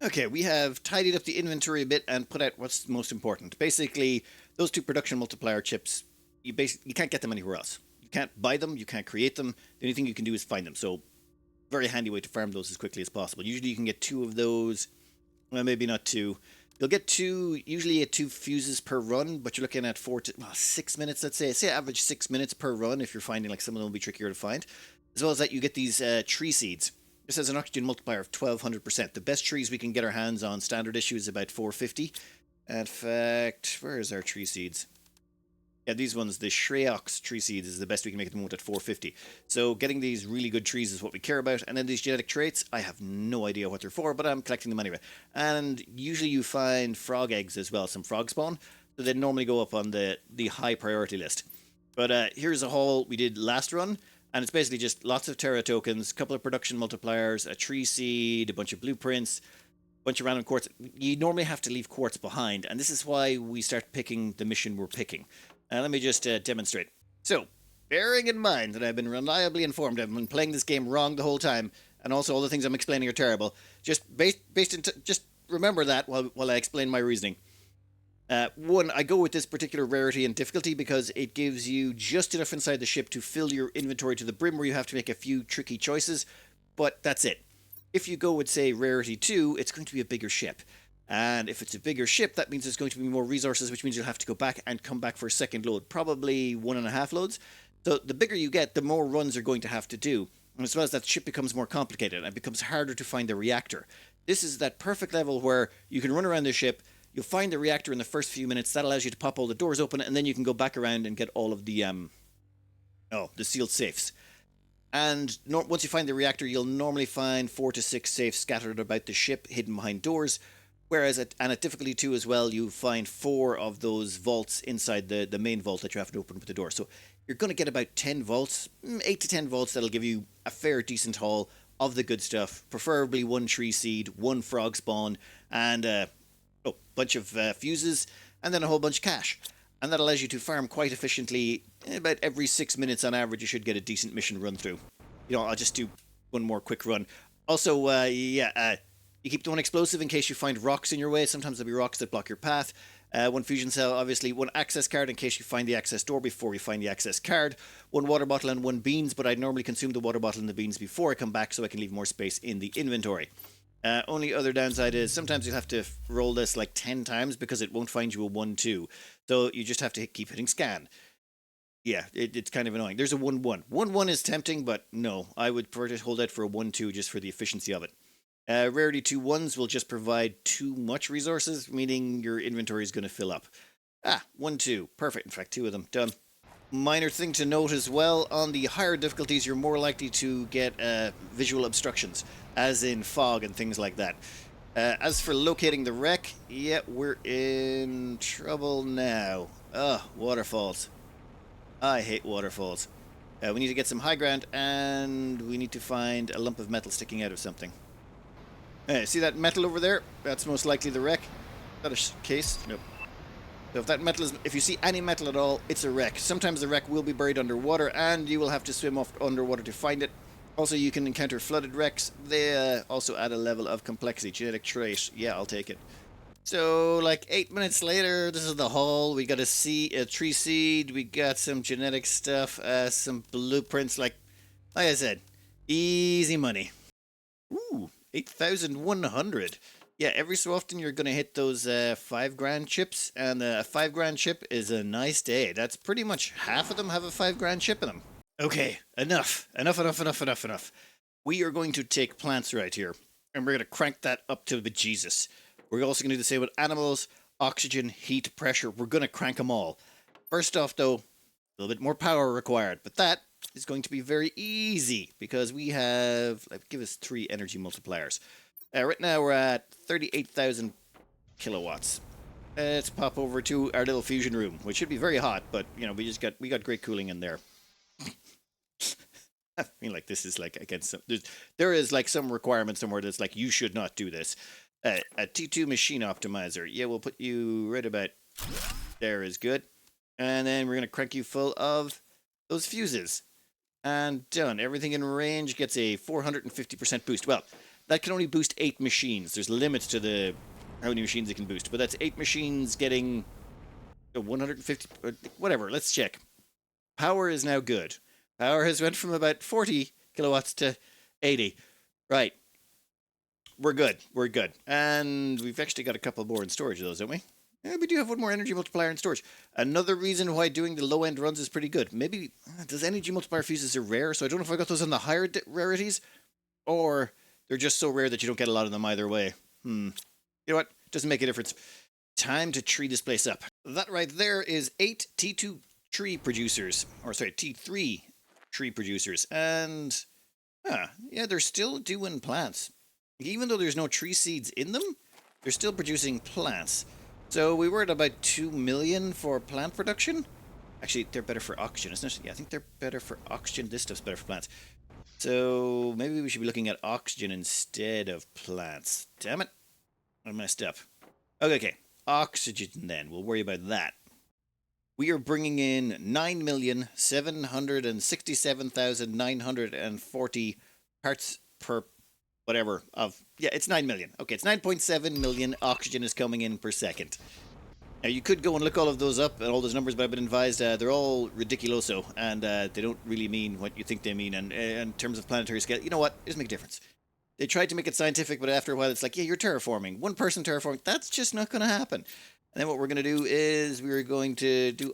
Okay, we have tidied up the inventory a bit and put out what's most important. Basically, those 2 production multiplier chips, you can't get them anywhere else. You can't buy them, you can't create them. The only thing you can do is find them. So, very handy way to farm those as quickly as possible. Usually you can get 2 of those. Well, maybe not 2. You'll get 2, usually at 2 fuses per run, but you're looking at 6 minutes, let's say. Say average 6 minutes per run if you're finding like some of them will be trickier to find. As well as that, you get these tree seeds. This has an oxygen multiplier of 1200%. The best trees we can get our hands on standard issue is about 450. In fact, where is our tree seeds? Yeah, these ones, the Shreox tree seeds is the best we can make at the moment at 450. So getting these really good trees is what we care about. And then these genetic traits, I have no idea what they're for, but I'm collecting them anyway. And usually you find frog eggs as well, some frog spawn. So they normally go up on the high priority list. But here's a haul we did last run. And it's basically just lots of Terra tokens, a couple of production multipliers, a tree seed, a bunch of blueprints, a bunch of random quartz. You normally have to leave quartz behind, and this is why we start picking the mission we're picking. Let me just demonstrate. So, bearing in mind that I've been reliably informed, I've been playing this game wrong the whole time, and also all the things I'm explaining are terrible. Just just remember that while I explain my reasoning. 1, I go with this particular rarity and difficulty because it gives you just enough inside the ship to fill your inventory to the brim where you have to make a few tricky choices, but that's it. If you go with, say, rarity 2, it's going to be a bigger ship. And if it's a bigger ship, that means there's going to be more resources, which means you'll have to go back and come back for a second load, probably 1.5 loads. So the bigger you get, the more runs you're going to have to do. And as well as that, ship becomes more complicated and it becomes harder to find the reactor. This is that perfect level where you can run around the ship, you'll find the reactor in the first few minutes. That allows you to pop all the doors open, and then you can go back around and get all of the sealed safes. And once you find the reactor, you'll normally find 4 to 6 safes scattered about the ship, hidden behind doors. Whereas at difficulty 2 as well, you find 4 of those vaults inside the main vault that you have to open with the door. So you're going to get about 10 vaults, 8 to 10 vaults that'll give you a fair, decent haul of the good stuff. Preferably 1 tree seed, 1 frog spawn, and a bunch of fuses, and then a whole bunch of cash. And that allows you to farm quite efficiently. About every 6 minutes on average, you should get a decent mission run through. I'll just do one more quick run. Also, you keep the 1 explosive in case you find rocks in your way. Sometimes there'll be rocks that block your path. 1 fusion cell, obviously. 1 access card in case you find the access door before you find the access card. 1 water bottle and 1 beans, but I'd normally consume the water bottle and the beans before I come back so I can leave more space in the inventory. Only other downside is sometimes you'll have to roll this like 10 times because it won't find you a 1-2. So you just have to keep hitting scan. Yeah, it's kind of annoying. There's a 1-1. 1-1 is tempting, but no. I would prefer to hold out for a 1-2 just for the efficiency of it. Rarity 2 1s will just provide too much resources, meaning your inventory is going to fill up. 1-2. Perfect. In fact, 2 of them. Done. Minor thing to note as well, on the higher difficulties, you're more likely to get visual obstructions, as in fog and things like that. As for locating the wreck, yeah, we're in trouble now. Waterfalls. I hate waterfalls. We need to get some high ground, and we need to find a lump of metal sticking out of something. See that metal over there? That's most likely the wreck. Is that a case? Nope. So if that metal if you see any metal at all, it's a wreck. Sometimes the wreck will be buried underwater, and you will have to swim off underwater to find it. Also, you can encounter flooded wrecks. They also add a level of complexity. Genetic trait, yeah, I'll take it. So, like 8 minutes later, this is the haul. We got a tree seed. We got some genetic stuff, some blueprints. Like I said, easy money. Ooh, 8,100. Yeah, every so often you're gonna hit those 5 grand chips, and a 5 grand chip is a nice day. That's pretty much half of them have a 5 grand chip in them. Okay, enough. We are going to take plants right here, and we're gonna crank that up to bejesus. We're also gonna do the same with animals, oxygen, heat, pressure. We're gonna crank them all. First off, though, a little bit more power required, but that is going to be very easy because we have, like, give us 3 energy multipliers. Right now we're at 38,000 kilowatts. Let's pop over to our little fusion room, which should be very hot, but you know we got great cooling in there. I mean, like, this is like against some, there is like some requirement somewhere that's like you should not do this. A T2 machine optimizer. Yeah, we'll put you right about there is good, and then we're gonna crank you full of those fuses. And done. Everything in range gets a 450% boost. Well, that can only boost 8 machines. There's limits to how many machines it can boost. But that's 8 machines getting 150, whatever. Let's check. Power is now good. Power has went from about 40 kilowatts to 80. Right. We're good. We're good. And we've actually got a couple more in storage of those, don't we? Yeah, we do have one more energy multiplier in storage. Another reason why doing the low-end runs is pretty good. Maybe, does energy multiplier fuses are rare, so I don't know if I got those on the higher rarities, or they're just so rare that you don't get a lot of them either way. You know what? Doesn't make a difference. Time to tree this place up. That right there is 8 T2 tree producers, or sorry, T3 tree producers, and yeah, they're still doing plants. Even though there's no tree seeds in them, they're still producing plants. So we were at about 2 million for plant production. Actually, they're better for oxygen, isn't it? Yeah, I think they're better for oxygen. This stuff's better for plants. So maybe we should be looking at oxygen instead of plants. Damn it. I messed up. Okay. Oxygen then. We'll worry about that. We are bringing in 9,767,940 parts per whatever of, yeah, it's 9 million. Okay, it's 9.7 million oxygen is coming in per second. Now, you could go and look all of those up and all those numbers, but I've been advised they're all ridiculoso, and they don't really mean what you think they mean. And in terms of planetary scale, you know what? It doesn't make a difference. They tried to make it scientific, but after a while, it's like, yeah, you're terraforming. One person terraforming. That's just not going to happen. And then what we're going to do is we're going to do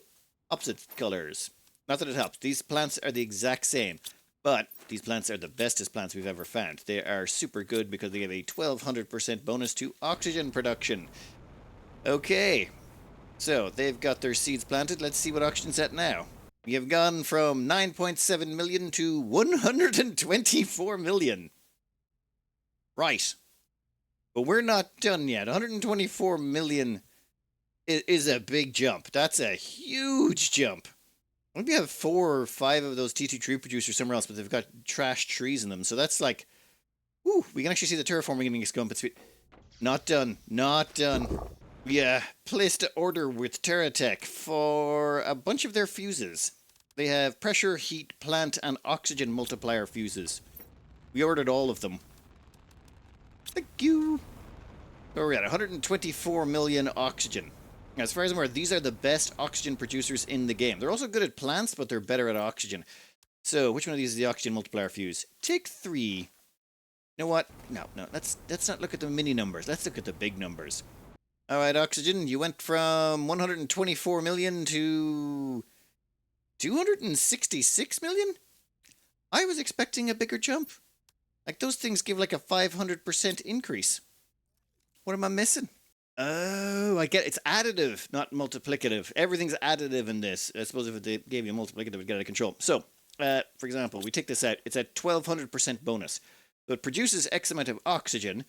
opposite colors. Not that it helps. These plants are the exact same, but these plants are the bestest plants we've ever found. They are super good because they give a 1,200% bonus to oxygen production. Okay. So, they've got their seeds planted. Let's see what oxygen's at now. We have gone from 9.7 million to 124 million. Right. But we're not done yet. 124 million is a big jump. That's a huge jump. Maybe have 4 or 5 of those T2 tree producers somewhere else, but they've got trash trees in them. So that's like, woo, we can actually see the terraforming getting us going, but sweet. Not done. Not done. Yeah, placed an order with TerraTech for a bunch of their fuses. They have pressure, heat, plant, and oxygen multiplier fuses. We ordered all of them. Thank you. Where are we at? 124 million oxygen. As far as I'm aware, these are the best oxygen producers in the game. They're also good at plants, but they're better at oxygen. So, which one of these is the oxygen multiplier fuse? Take 3. You know what? No. Let's not look at the mini numbers. Let's look at the big numbers. All right, oxygen, you went from 124 million to 266 million? I was expecting a bigger jump. Like, those things give like a 500% increase. What am I missing? Oh, I get it. It's additive, not multiplicative. Everything's additive in this. I suppose if they gave you a multiplicative, it would get out of control. So, for example, we take this out. It's at 1,200% bonus. So it produces X amount of oxygen,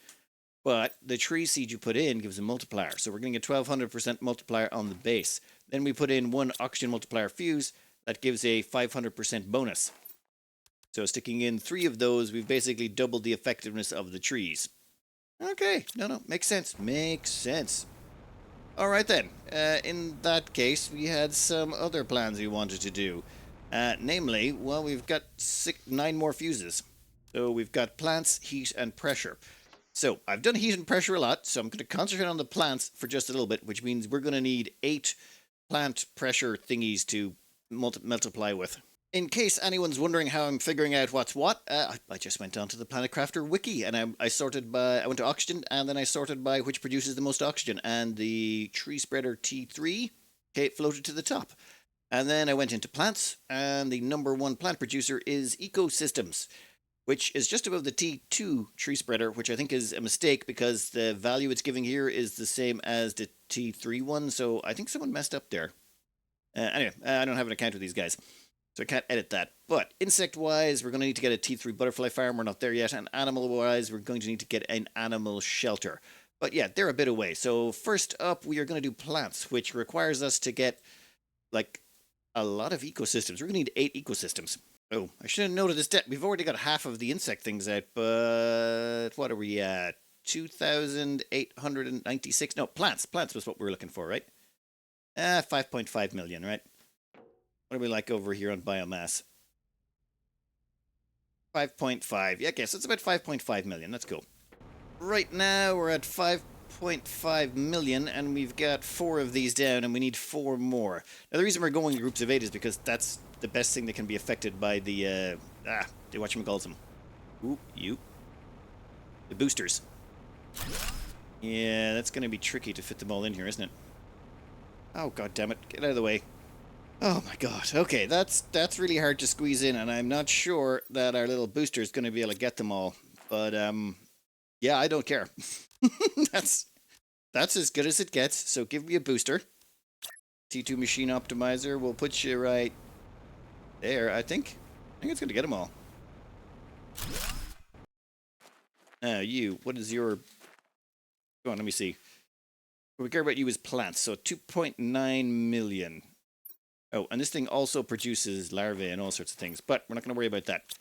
but the tree seed you put in gives a multiplier. So we're getting a 1,200% multiplier on the base. Then we put in 1 oxygen multiplier fuse. That gives a 500% bonus. So sticking in 3 of those, we've basically doubled the effectiveness of the trees. Okay, no, makes sense. Makes sense. All right then. In that case, we had some other plans we wanted to do. Namely, we've got 9 more fuses. So we've got plants, heat, and pressure. So I've done heat and pressure a lot, so I'm going to concentrate on the plants for just a little bit, which means we're going to need 8 plant pressure thingies to multiply with. In case anyone's wondering how I'm figuring out what's what, I just went onto the Planet Crafter wiki and I sorted by, I went to oxygen and then I sorted by which produces the most oxygen, and the tree spreader T3 floated to the top. And then I went into plants, and the number 1 plant producer is ecosystems, which is just above the T2 tree spreader, which I think is a mistake because the value it's giving here is the same as the T3 one, so I think someone messed up there. Anyway, I don't have an account with these guys, so I can't edit that. But insect-wise, we're going to need to get a T3 butterfly farm. We're not there yet. And animal-wise, we're going to need to get an animal shelter. But yeah, they're a bit away. So first up, we are going to do plants, which requires us to get, like, a lot of ecosystems. We're going to need 8 ecosystems. Oh, I should have noted this. We've already got half of the insect things out, but what are we at? 2,896. No, plants. Plants was what we were looking for, right? 5.5 million, right? What are we like over here on biomass? 5.5. Yeah, okay, so it's about 5.5 million. That's cool. Right now, we're at 5.5 million, and we've got 4 of these down, and we need 4 more. Now, the reason we're going in groups of 8 is because that's the best thing that can be affected by the, whatchamacalls them. Ooh, you. The boosters. Yeah, that's going to be tricky to fit them all in here, isn't it? Oh, god damn it. Get out of the way. Oh my god. Okay, that's really hard to squeeze in, and I'm not sure that our little booster is going to be able to get them all. But, yeah, I don't care. That's as good as it gets, so give me a booster. T2 machine optimizer will put you right there, I think. I think it's going to get them all. You, what is your... Go on, let me see. What we care about you is plants, so 2.9 million. Oh, and this thing also produces larvae and all sorts of things, but we're not going to worry about that.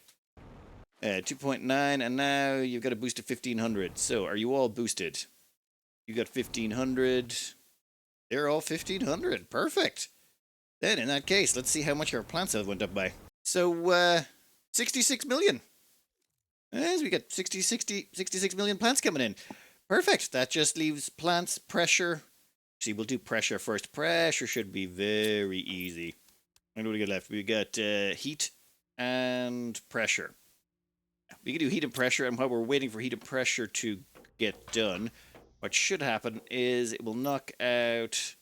2.9, and now you've got a boost of 1,500. So, are you all boosted? You got 1,500. They're all 1,500. Perfect. Then, in that case, let's see how much our plant sales went up by. So, 66 million. As we got 66 million plants coming in. Perfect. That just leaves plants, pressure. See, we'll do pressure first. Pressure should be very easy. What do we got left? We got heat and pressure. We can do heat and pressure, and while we're waiting for heat and pressure to get done, what should happen is it will knock out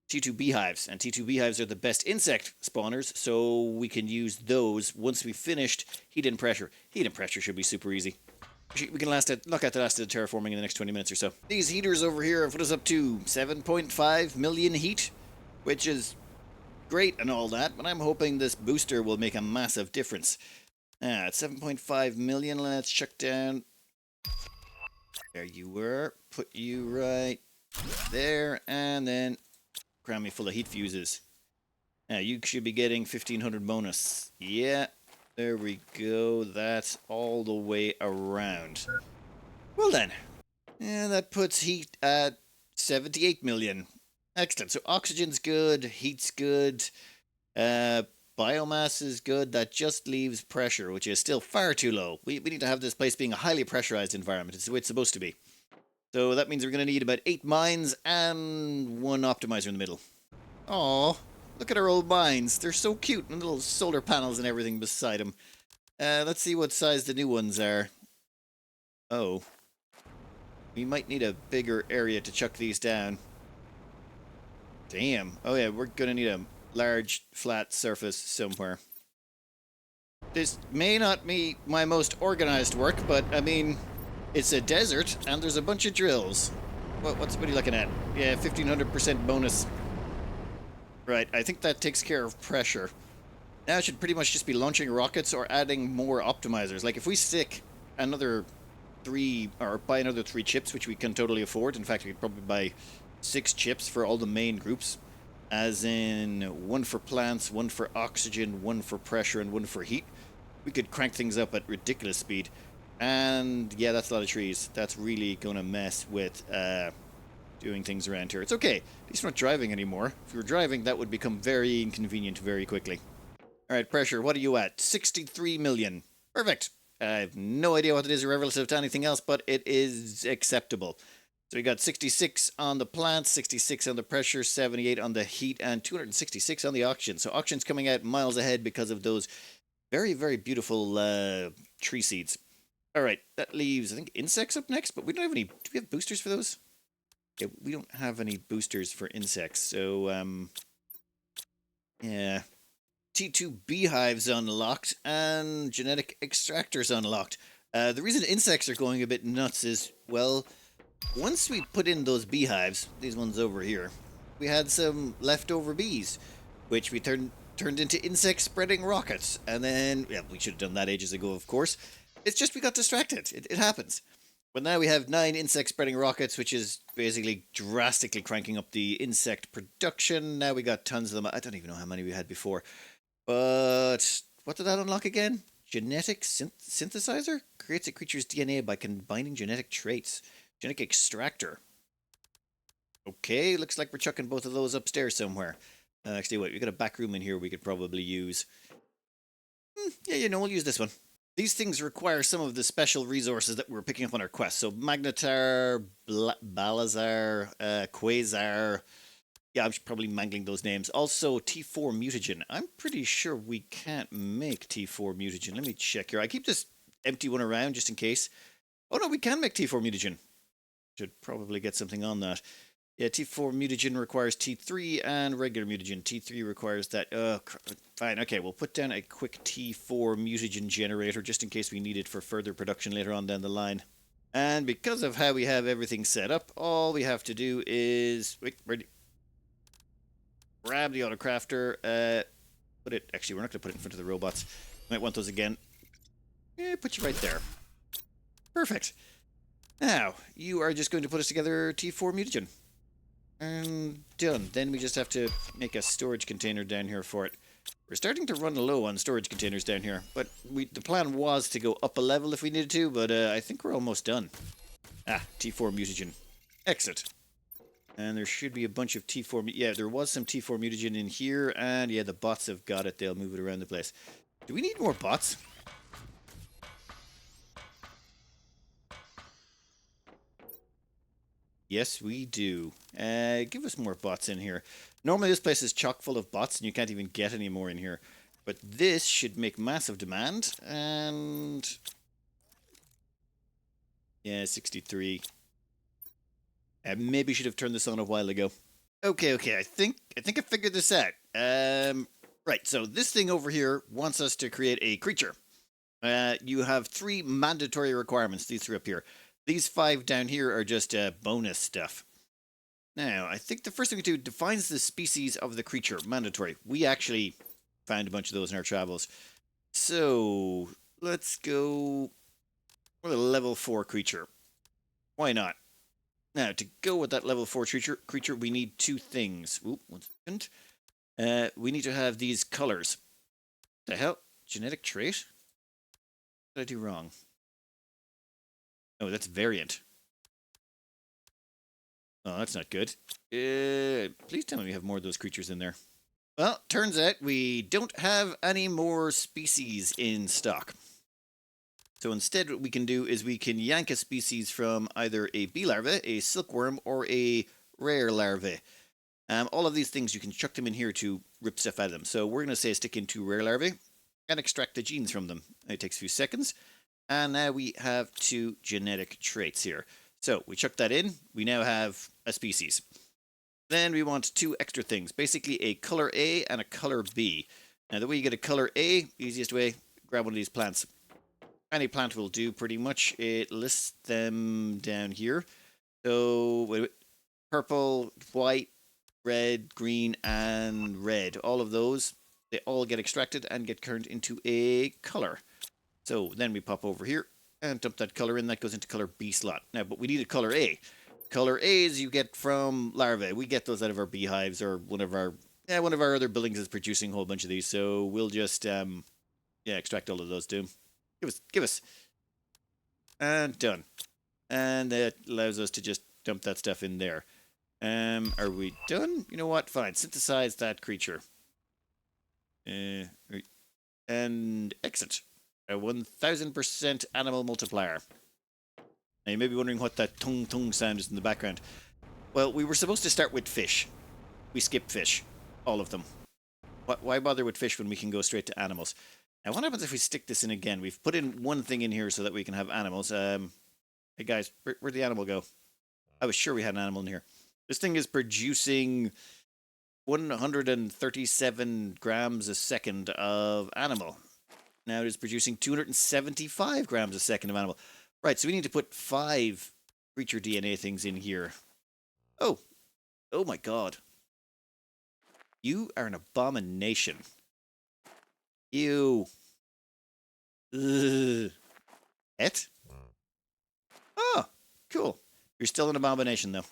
T2 beehives, and T2 beehives are the best insect spawners, so we can use those once we've finished heat and pressure. Heat and pressure should be super easy. We can knock out the last of the terraforming in the next 20 minutes or so. These heaters over here have put us up to 7.5 million heat, which is great and all that, but I'm hoping this booster will make a massive difference. At 7.5 million, let's check down. There you were. Put you right there, and then cram me full of heat fuses. You should be getting 1,500 bonus. Yeah. There we go. That's all the way around. Well then. And that puts heat at 78 million. Excellent. So oxygen's good. Heat's good. Biomass is good. That just leaves pressure, which is still far too low. We need to have this place being a highly pressurized environment. It's the way it's supposed to be. So that means we're going to need about 8 mines and 1 optimizer in the middle. Aww. Look at our old mines. They're so cute, and little solar panels and everything beside them. Let's see what size the new ones are. Oh. We might need a bigger area to chuck these down. Damn. Oh yeah, we're going to need a large, flat surface somewhere. This may not be my most organized work, but, I mean, it's a desert, and there's a bunch of drills. What are you looking at? Yeah, 1,500% bonus. Right, I think that takes care of pressure. Now I should pretty much just be launching rockets or adding more optimizers. Like if we stick another 3, or buy another 3 chips, which we can totally afford. In fact, we could probably buy 6 chips for all the main groups. As in 1 for plants, 1 for oxygen, 1 for pressure, and 1 for heat. We could crank things up at ridiculous speed. And yeah, that's a lot of trees. That's really going to mess with doing things around here. It's okay. At least we're not driving anymore. If we were driving, that would become very inconvenient very quickly. Alright, pressure, what are you at? 63 million. Perfect. I have no idea what it is relative to anything else, but it is acceptable. So we got 66 on the plants, 66 on the pressure, 78 on the heat, and 266 on the auction. So auction's coming out miles ahead because of those very, very beautiful tree seeds. All right, that leaves, I think, insects up next, but we don't have any. Do we have boosters for those? Yeah, we don't have any boosters for insects. So, yeah. T2 beehives unlocked and genetic extractors unlocked. The reason insects are going a bit nuts is, well, once we put in those beehives, these ones over here, we had some leftover bees, which we turned into insect spreading rockets. And then, yeah, we should have done that ages ago, of course. It's just we got distracted. It happens. But now we have 9 insect spreading rockets, which is basically drastically cranking up the insect production. Now we got tons of them. I don't even know how many we had before. But what did that unlock again? Genetic synthesizer? Creates a creature's DNA by combining genetic traits. Genetic extractor. Okay, looks like we're chucking both of those upstairs somewhere. Actually, wait, we got a back room in here we could probably use. Yeah, we'll use this one. These things require some of the special resources that we're picking up on our quest. So Magnetar, Balazar, Quasar. Yeah, I'm probably mangling those names. Also, T4 mutagen. I'm pretty sure we can't make T4 mutagen. Let me check here. I keep this empty one around just in case. Oh no, we can make T4 mutagen. Should probably get something on that. Yeah, T4 mutagen requires T3 and regular mutagen. T3 requires that. Oh, fine. Okay, we'll put down a quick T4 mutagen generator just in case we need it for further production later on down the line. And because of how we have everything set up, all we have to do is... Wait, grab the autocrafter. Put it... Actually, we're not going to put it in front of the robots. Might want those again. Yeah, put you right there. Perfect. Now, you are just going to put us together T4 mutagen. And done. Then we just have to make a storage container down here for it. We're starting to run low on storage containers down here, but the plan was to go up a level if we needed to, but I think we're almost done. T4 mutagen. Exit. And there should be a bunch of T4... Yeah, there was some T4 mutagen in here, and yeah, the bots have got it. They'll move it around the place. Do we need more bots? Yes, we do. Give us more bots in here. Normally this place is chock full of bots and you can't even get any more in here. But this should make massive demand. And... yeah, 63. Maybe should have turned this on a while ago. Okay. I think I figured this out. Right, so this thing over here wants us to create a creature. You have 3 mandatory requirements, these 3 up here. These 5 down here are just bonus stuff. Now, I think the first thing we do defines the species of the creature. Mandatory. We actually found a bunch of those in our travels. So, let's go with a level 4 creature. Why not? Now, to go with that level 4 creature, we need 2 things. Oop, 1 second. We need to have these colors. The hell? Genetic trait? What did I do wrong? Oh, that's variant. Oh, that's not good. Please tell me we have more of those creatures in there. Well, turns out we don't have any more species in stock. So instead what we can do is we can yank a species from either a bee larva, a silkworm, or a rare larvae. All of these things, you can chuck them in here to rip stuff out of them. So we're going to say stick into rare larvae and extract the genes from them. It takes a few seconds. And now we have 2 genetic traits here. So we chuck that in. We now have a species. Then we want 2 extra things. Basically a color A and a color B. Now the way you get a color A, easiest way, grab one of these plants. Any plant will do pretty much. It lists them down here. So purple, white, red, green, and red. All of those, they all get extracted and get turned into a color. So then we pop over here and dump that color in. That goes into color B slot. Now, but we need a color A. Color A's you get from larvae. We get those out of our beehives or one of our other buildings is producing a whole bunch of these. So we'll just extract all of those too. Give us. And done. And that allows us to just dump that stuff in there. Are we done? You know what? Fine. Synthesize that creature. And exit. A 1000% animal multiplier. Now you may be wondering what that tung tung sound is in the background. Well, we were supposed to start with fish. We skipped fish. All of them. Why bother with fish when we can go straight to animals? Now, what happens if we stick this in again? We've put in one thing in here so that we can have animals. Hey guys, where'd the animal go? I was sure we had an animal in here. This thing is producing 137 grams a second of animal. Now it is producing 275 grams a second of animal. Right, so we need to put 5 creature DNA things in here. Oh my god. You are an abomination. Ew. Ugh. Et? Oh, cool. You're still an abomination, though.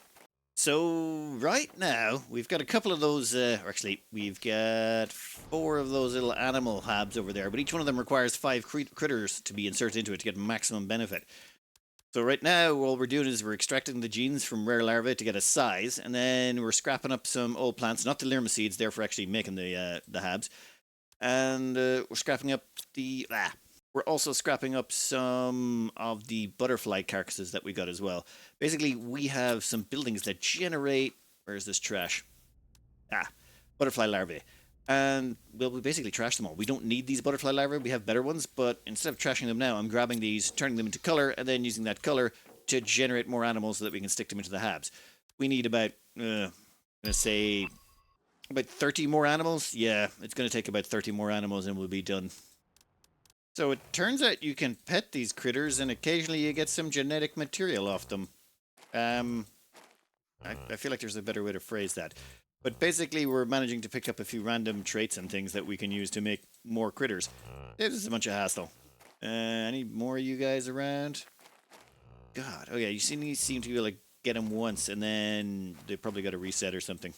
So, right now, we've got a couple of those, or actually, we've got 4 of those little animal habs over there, but each one of them requires 5 critters to be inserted into it to get maximum benefit. So right now, all we're doing is we're extracting the genes from rare larvae to get a size, and then we're scrapping up some old plants, not the lerma seeds, they're for actually making the habs, and we're scrapping up the... We're also scrapping up some of the butterfly carcasses that we got as well. Basically, we have some buildings that generate... Where's this trash? Butterfly larvae. And, well, we basically trash them all. We don't need these butterfly larvae. We have better ones, but instead of trashing them now, I'm grabbing these, turning them into color, and then using that color to generate more animals so that we can stick them into the habs. We need about, I'm going to say, about 30 more animals. Yeah, it's going to take about 30 more animals and we'll be done. So it turns out you can pet these critters and occasionally you get some genetic material off them. I feel like there's a better way to phrase that. But basically we're managing to pick up a few random traits and things that we can use to make more critters. This is a bunch of hassle. Any more of you guys around? God, oh yeah, you seem to be like get them once and then they probably got a reset or something.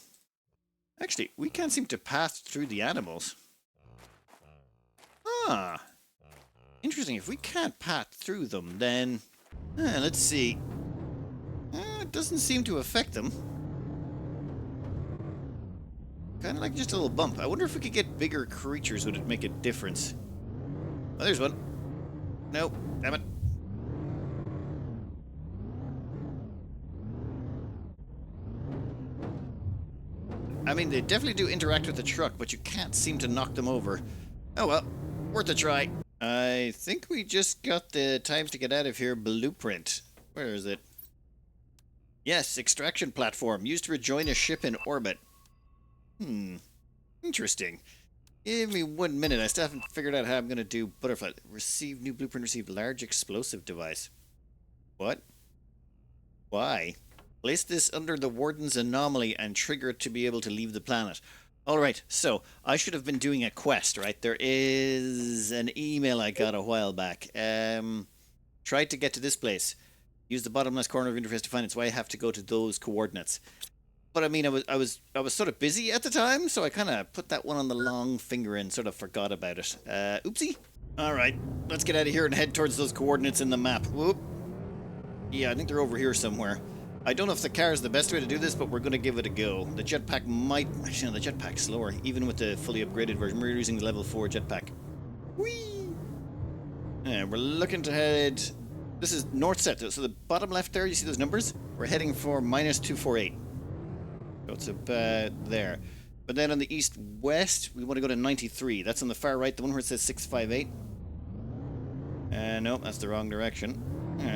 Actually, we can't seem to pass through the animals. Ah. Interesting, if we can't pass through them, then... let's see. It doesn't seem to affect them. Kind of like just a little bump. I wonder if we could get bigger creatures, would it make a difference? Oh, there's one. Nope, damn it. I mean, they definitely do interact with the truck, but you can't seem to knock them over. Oh well, worth a try. I think we just got the times to get out of here blueprint. Where is it? Yes, extraction platform. Used to rejoin a ship in orbit. Interesting. Give me 1 minute. I still haven't figured out how I'm going to do butterfly. Receive new blueprint. Receive large explosive device. What? Why? Place this under the Warden's anomaly and trigger it to be able to leave the planet. Alright, so I should have been doing a quest, right? There is an email I got a while back. Tried to get to this place. Use the bottom left corner of interface to find it. So I have to go to those coordinates. But I mean, I was sort of busy at the time, so I kind of put that one on the long finger and sort of forgot about it. Oopsie. Alright, let's get out of here and head towards those coordinates in the map. Whoop. Yeah, I think they're over here somewhere. I don't know if the car is the best way to do this, but we're going to give it a go. The jetpack might... Actually, no, the jetpack's slower, even with the fully upgraded version. We're using the level 4 jetpack. Whee! Yeah, we're looking to head... This is north set, so the bottom left there, you see those numbers? We're heading for -248. So it's about there. But then on the east-west, we want to go to 93. That's on the far right, the one where it says 658. No, that's the wrong direction.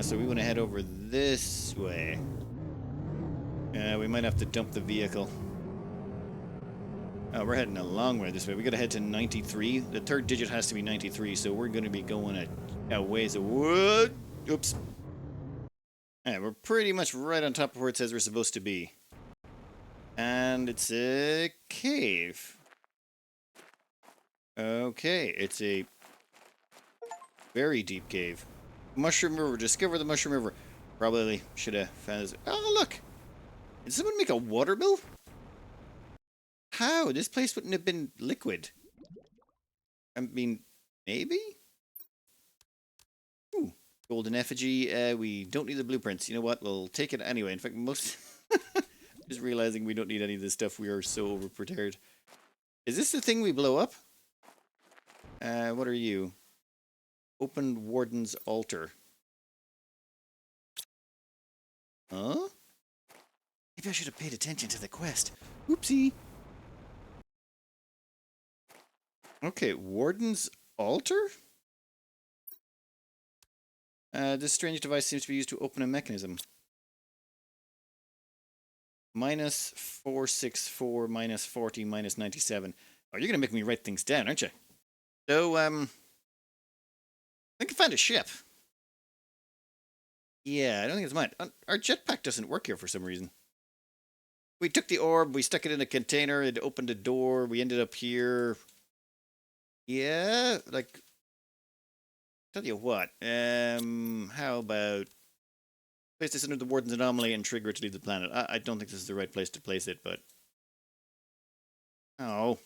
So we want to head over this way. We might have to dump the vehicle. Oh, we're heading a long way this way. We gotta head to 93. The third digit has to be 93, so we're gonna be going a ways of wood. Oops. Yeah, we're pretty much right on top of where it says we're supposed to be. And it's a cave. Okay, it's a very deep cave. Mushroom River. Discover the Mushroom River. Probably should have found this. Oh, look! Did someone make a water mill? How? This place wouldn't have been liquid. I mean, maybe? Ooh, golden effigy. We don't need the blueprints. You know what? We'll take it anyway. In fact, most... Just realizing we don't need any of this stuff. We are so overprepared. Is this the thing we blow up? What are you? Open Warden's altar. Huh? Maybe I should have paid attention to the quest. Oopsie. Okay, Warden's altar? This strange device seems to be used to open a mechanism. Minus 464, minus 40, minus 97. Oh, you're going to make me write things down, aren't you? So, I think I found a ship. Yeah, I don't think it's mine. Our jetpack doesn't work here for some reason. We took the orb, we stuck it in a container, it opened a door, we ended up here. Yeah, like, tell you what, how about place this under the Warden's anomaly and trigger it to leave the planet. I don't think this is the right place to place it, but... Oh.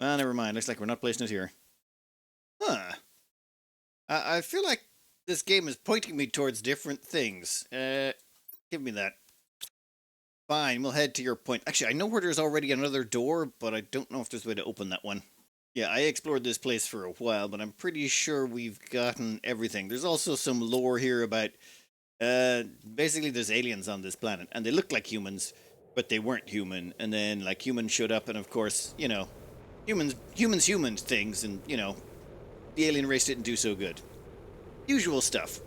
Well, never mind. Looks like we're not placing it here. Huh. I feel like this game is pointing me towards different things. Give me that. Fine, we'll head to your point. Actually, I know where there's already another door, but I don't know if there's a way to open that one. Yeah, I explored this place for a while, but I'm pretty sure we've gotten everything. There's also some lore here about... basically there's aliens on this planet, and they look like humans, but they weren't human. And then, like, humans showed up, and of course, you know, humans things, and, you know, the alien race didn't do so good. Usual stuff.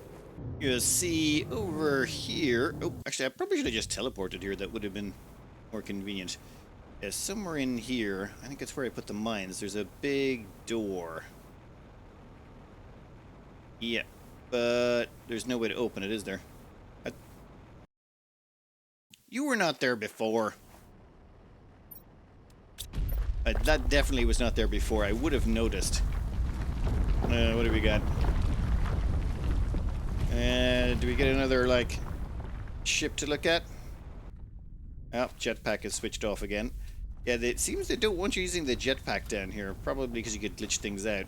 You see over here... Oh, actually, I probably should have just teleported here. That would have been more convenient. Yeah, somewhere in here, I think that's where I put the mines, there's a big door. Yeah, but there's no way to open it, is there? You were not there before. That definitely was not there before. I would have noticed. What do we got? Do we get another, like, ship to look at? Oh, jetpack is switched off again. Yeah, it seems they don't want you using the jetpack down here. Probably because you could glitch things out.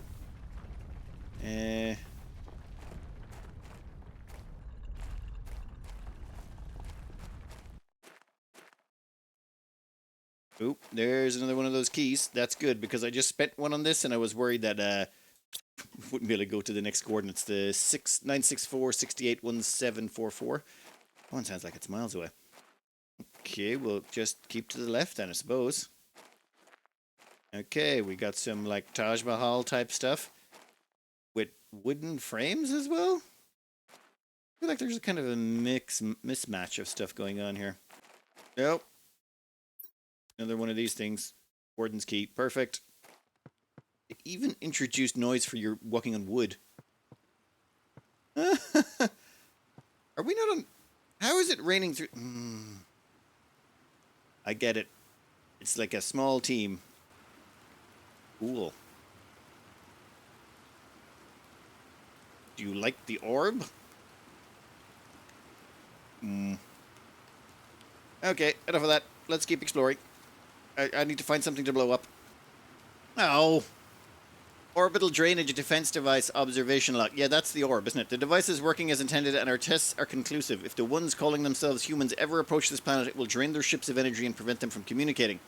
Oop, there's another one of those keys. That's good, because I just spent one on this, and I was worried that wouldn't be able to go to the next coordinates. The 964681744. One sounds like it's miles away. Okay, we'll just keep to the left then, I suppose. Okay, we got some, like, Taj Mahal type stuff. With wooden frames as well? I feel like there's kind of a mismatch of stuff going on here. Nope. Another one of these things. Warden's key. Perfect. It even introduced noise for your walking on wood. Are we not on... How is it raining through... I get it. It's like a small team. Cool. Do you like the orb? Okay, enough of that. Let's keep exploring. I need to find something to blow up. Oh. Orbital drainage defense device observation lock. Yeah, that's the orb, isn't it? The device is working as intended and our tests are conclusive. If the ones calling themselves humans ever approach this planet, it will drain their ships of energy and prevent them from communicating.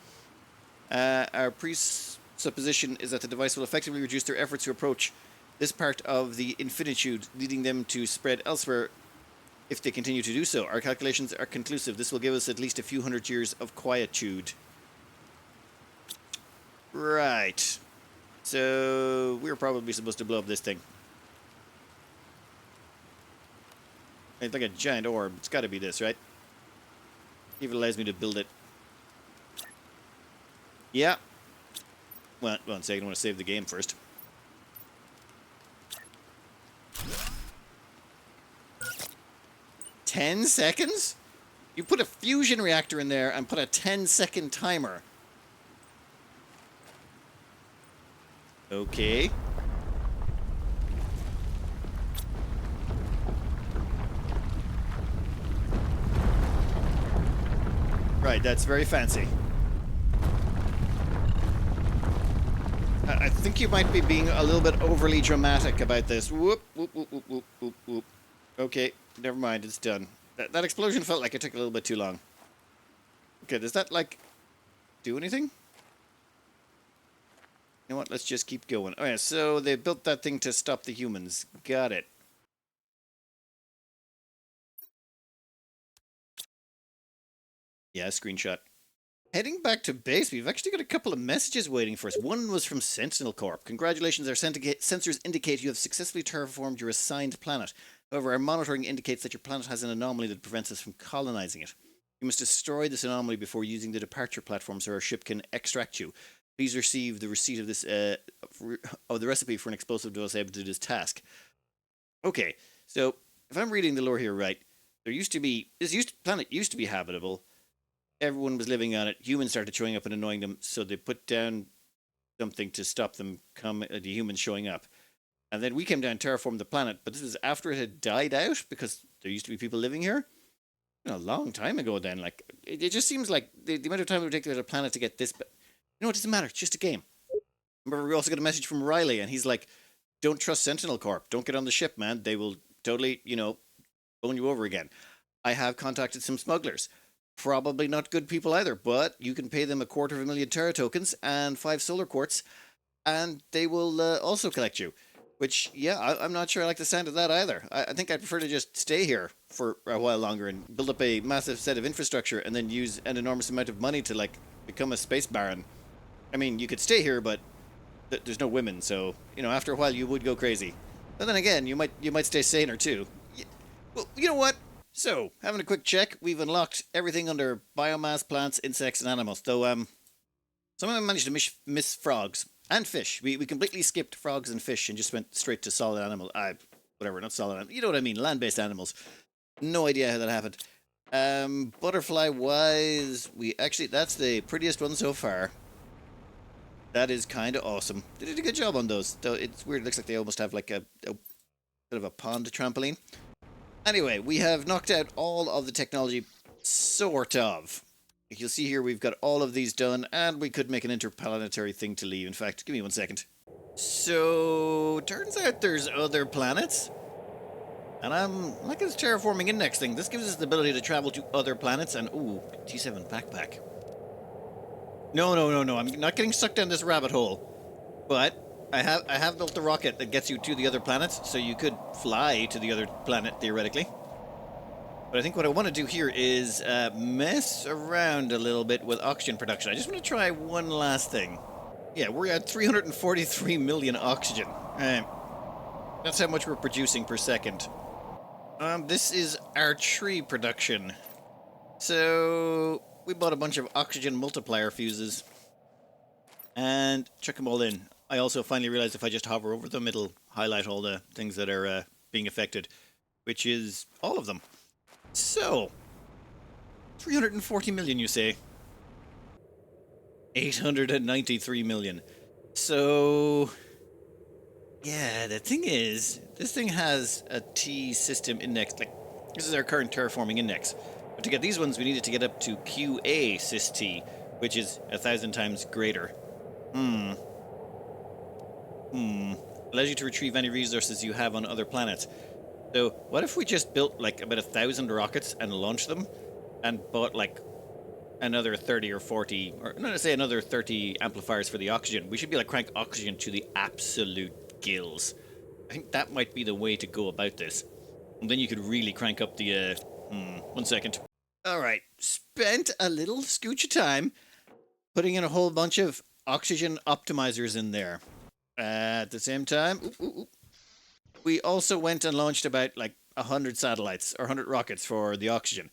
Our presupposition is that the device will effectively reduce their efforts to approach this part of the infinitude, leading them to spread elsewhere if they continue to do so. Our calculations are conclusive. This will give us at least a few hundred years of quietude. Right. So, we're probably supposed to blow up this thing. It's like a giant orb. It's got to be this, right? Even allows me to build it. Yeah. Well, one second. I want to save the game first. $10 seconds? You put a fusion reactor in there and put a 10-second timer. Okay. Right, that's very fancy. I think you might be being a little bit overly dramatic about this. Whoop, whoop, whoop, whoop, whoop, whoop, whoop. Okay, never mind, it's done. That explosion felt like it took a little bit too long. Okay, does that, like, do anything? know what? Let's just keep going. Oh yeah, so they built that thing to stop the humans. Got it. Yeah, screenshot. Heading back to base, we've actually got a couple of messages waiting for us. One was from Sentinel Corp. Congratulations, our sensors indicate you have successfully terraformed your assigned planet. However, our monitoring indicates that your planet has an anomaly that prevents us from colonizing it. You must destroy this anomaly before using the departure platform so our ship can extract you. Please receive the receipt of this of the recipe for an explosive device able to do this task. Okay, so if I'm reading the lore here right, this planet used to be habitable. Everyone was living on it. Humans started showing up and annoying them, so they put down something to stop them the humans showing up. And then we came down and terraformed the planet, but this is after it had died out because there used to be people living here. A long time ago then. Like, it just seems like the amount of time it would take to get a planet to get this. But you know, it doesn't matter. It's just a game. Remember, we also got a message from Riley, and he's like, don't trust Sentinel Corp. Don't get on the ship, man. They will totally, bone you over again. I have contacted some smugglers. Probably not good people either, but you can pay them 250,000 Terra tokens and 5 solar quartz, and they will also collect you. Which, yeah, I'm not sure I like the sound of that either. I think I'd prefer to just stay here for a while longer and build up a massive set of infrastructure and then use an enormous amount of money to, like, become a space baron. I mean, you could stay here, but there's no women, so, after a while you would go crazy. But then again, you might stay saner too. Well, you know what? So, having a quick check, we've unlocked everything under biomass, plants, insects, and animals. Though, somehow I managed to miss frogs and fish. We completely skipped frogs and fish and just went straight to solid animal. Whatever, not solid animal. You know what I mean? Land-based animals. No idea how that happened. Butterfly-wise, that's the prettiest one so far. That is kind of awesome. They did a good job on those. Though it's weird. It looks like they almost have like a bit of a pond trampoline. Anyway, we have knocked out all of the technology, sort of. You'll see here we've got all of these done, and we could make an interplanetary thing to leave. In fact, give me 1 second. So, turns out there's other planets. And I'm liking this terraforming index thing. This gives us the ability to travel to other planets, and ooh, T7 backpack. No, I'm not getting sucked down this rabbit hole. But I have built a rocket that gets you to the other planets, so you could fly to the other planet, theoretically. But I think what I want to do here is mess around a little bit with oxygen production. I just want to try one last thing. Yeah, we're at 343 million oxygen. That's how much we're producing per second. This is our tree production. So, we bought a bunch of oxygen multiplier fuses. And chuck them all in. I also finally realized if I just hover over them, it'll highlight all the things that are being affected, which is all of them. So, 340 million, you say? 893 million. So, yeah, the thing is, this thing has a T system index. Like, this is our current terraforming index. But to get these ones, we needed to get up to QA sys T, which is 1,000 times greater. Allows you to retrieve any resources you have on other planets. So, what if we just built, like, about 1,000 rockets and launched them, and bought, like, another 30 or 40, or not to say another 30 amplifiers for the oxygen. We should be able to crank oxygen to the absolute gills. I think that might be the way to go about this. And then you could really crank up the, 1 second. Alright, spent a little scooch of time putting in a whole bunch of oxygen optimizers in there. At the same time, we also went and launched about, like, 100 satellites, or 100 rockets for the oxygen.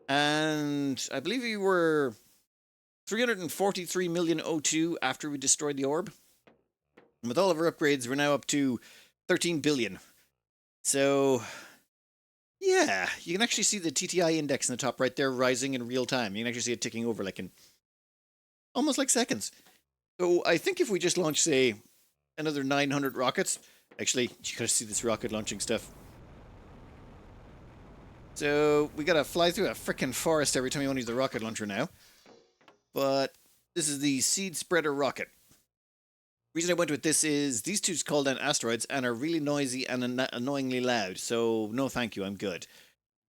And I believe we were 343 million O2 after we destroyed the orb. And with all of our upgrades, we're now up to 13 billion. So, yeah, you can actually see the TTI index in the top right there rising in real time. You can actually see it ticking over like in almost like seconds. So I think if we just launch, say, another 900 rockets, actually, you gotta see this rocket launching stuff. So we gotta fly through a frickin' forest every time you want to use the rocket launcher now. But this is the Seed Spreader rocket. The reason I went with this is these two call down asteroids and are really noisy and annoyingly loud. So no, thank you, I'm good.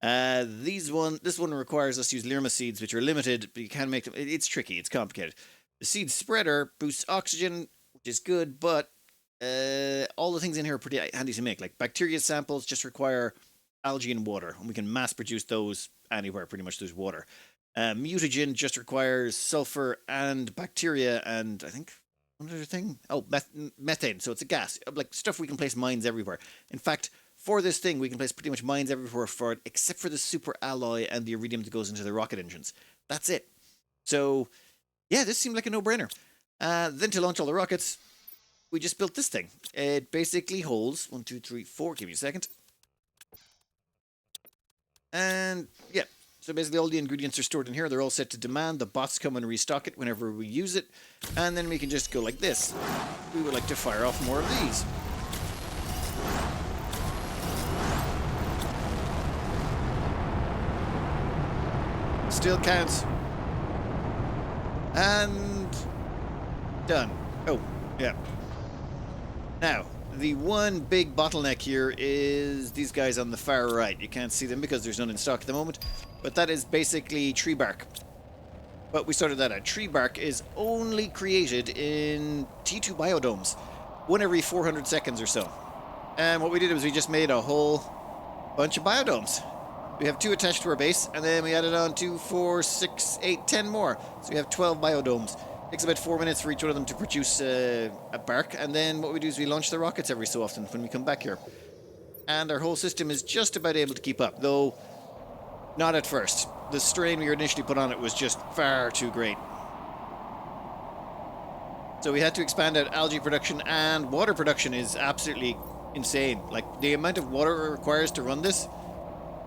This one requires us to use Lirma seeds, which are limited, but you can make them. It's tricky, it's complicated. The Seed Spreader boosts oxygen, which is good, but all the things in here are pretty handy to make. Like bacteria samples just require algae and water, and we can mass produce those anywhere pretty much there's water. Mutagen just requires sulfur and bacteria, and I think one other thing. Oh, methane. So it's a gas, like stuff we can place mines everywhere. In fact, for this thing, we can place pretty much mines everywhere for it, except for the super alloy and the iridium that goes into the rocket engines. That's it. So, yeah, this seemed like a no-brainer. Then to launch all the rockets, we just built this thing. It basically holds 1, 2, 3, 4. Give me a second. And yeah, so basically all the ingredients are stored in here. They're all set to demand. The bots come and restock it whenever we use it. And then we can just go like this. We would like to fire off more of these. Still counts. And done. Oh, yeah. Now, the one big bottleneck here is these guys on the far right. You can't see them because there's none in stock at the moment, but that is basically tree bark. But we sorted that out. Tree bark is only created in T2 biodomes, one every 400 seconds or so. And what we did was we just made a whole bunch of biodomes. We have 2 attached to our base, and then we added on 2, 4, 6, 8, 10 more. So we have 12 biodomes. It takes about 4 minutes for each one of them to produce a bark, and then what we do is we launch the rockets every so often when we come back here. And our whole system is just about able to keep up, though not at first. The strain we initially put on it was just far too great. So we had to expand out algae production, and water production is absolutely insane. Like, the amount of water it requires to run this,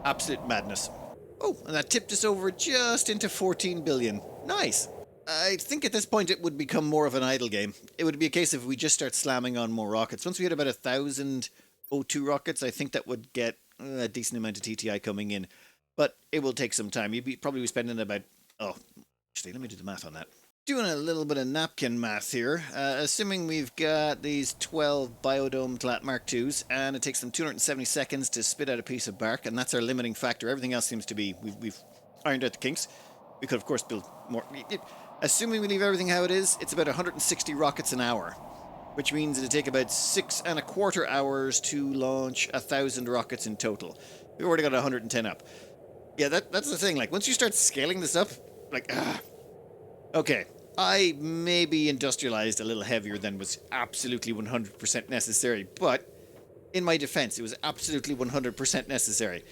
absolute madness. Oh, and that tipped us over just into 14 billion. Nice. I think at this point it would become more of an idle game. It would be a case of we just start slamming on more rockets. Once we hit about 1,000 O2 rockets, I think that would get a decent amount of TTI coming in. But it will take some time. You'd probably be spending about... Oh, actually, let me do the math on that. Doing a little bit of napkin math here. Assuming we've got these 12 biodome Mark IIs, and it takes them 270 seconds to spit out a piece of bark, and that's our limiting factor. Everything else seems to be... We've ironed out the kinks. We could, of course, build more... Assuming we leave everything how it is, it's about 160 rockets an hour, which means it'll take about 6.25 hours to launch 1,000 rockets in total. We've already got 110 up. Yeah, that's the thing. Like, once you start scaling this up, like, okay, I maybe industrialized a little heavier than was absolutely 100% necessary, but in my defense, it was absolutely 100% necessary.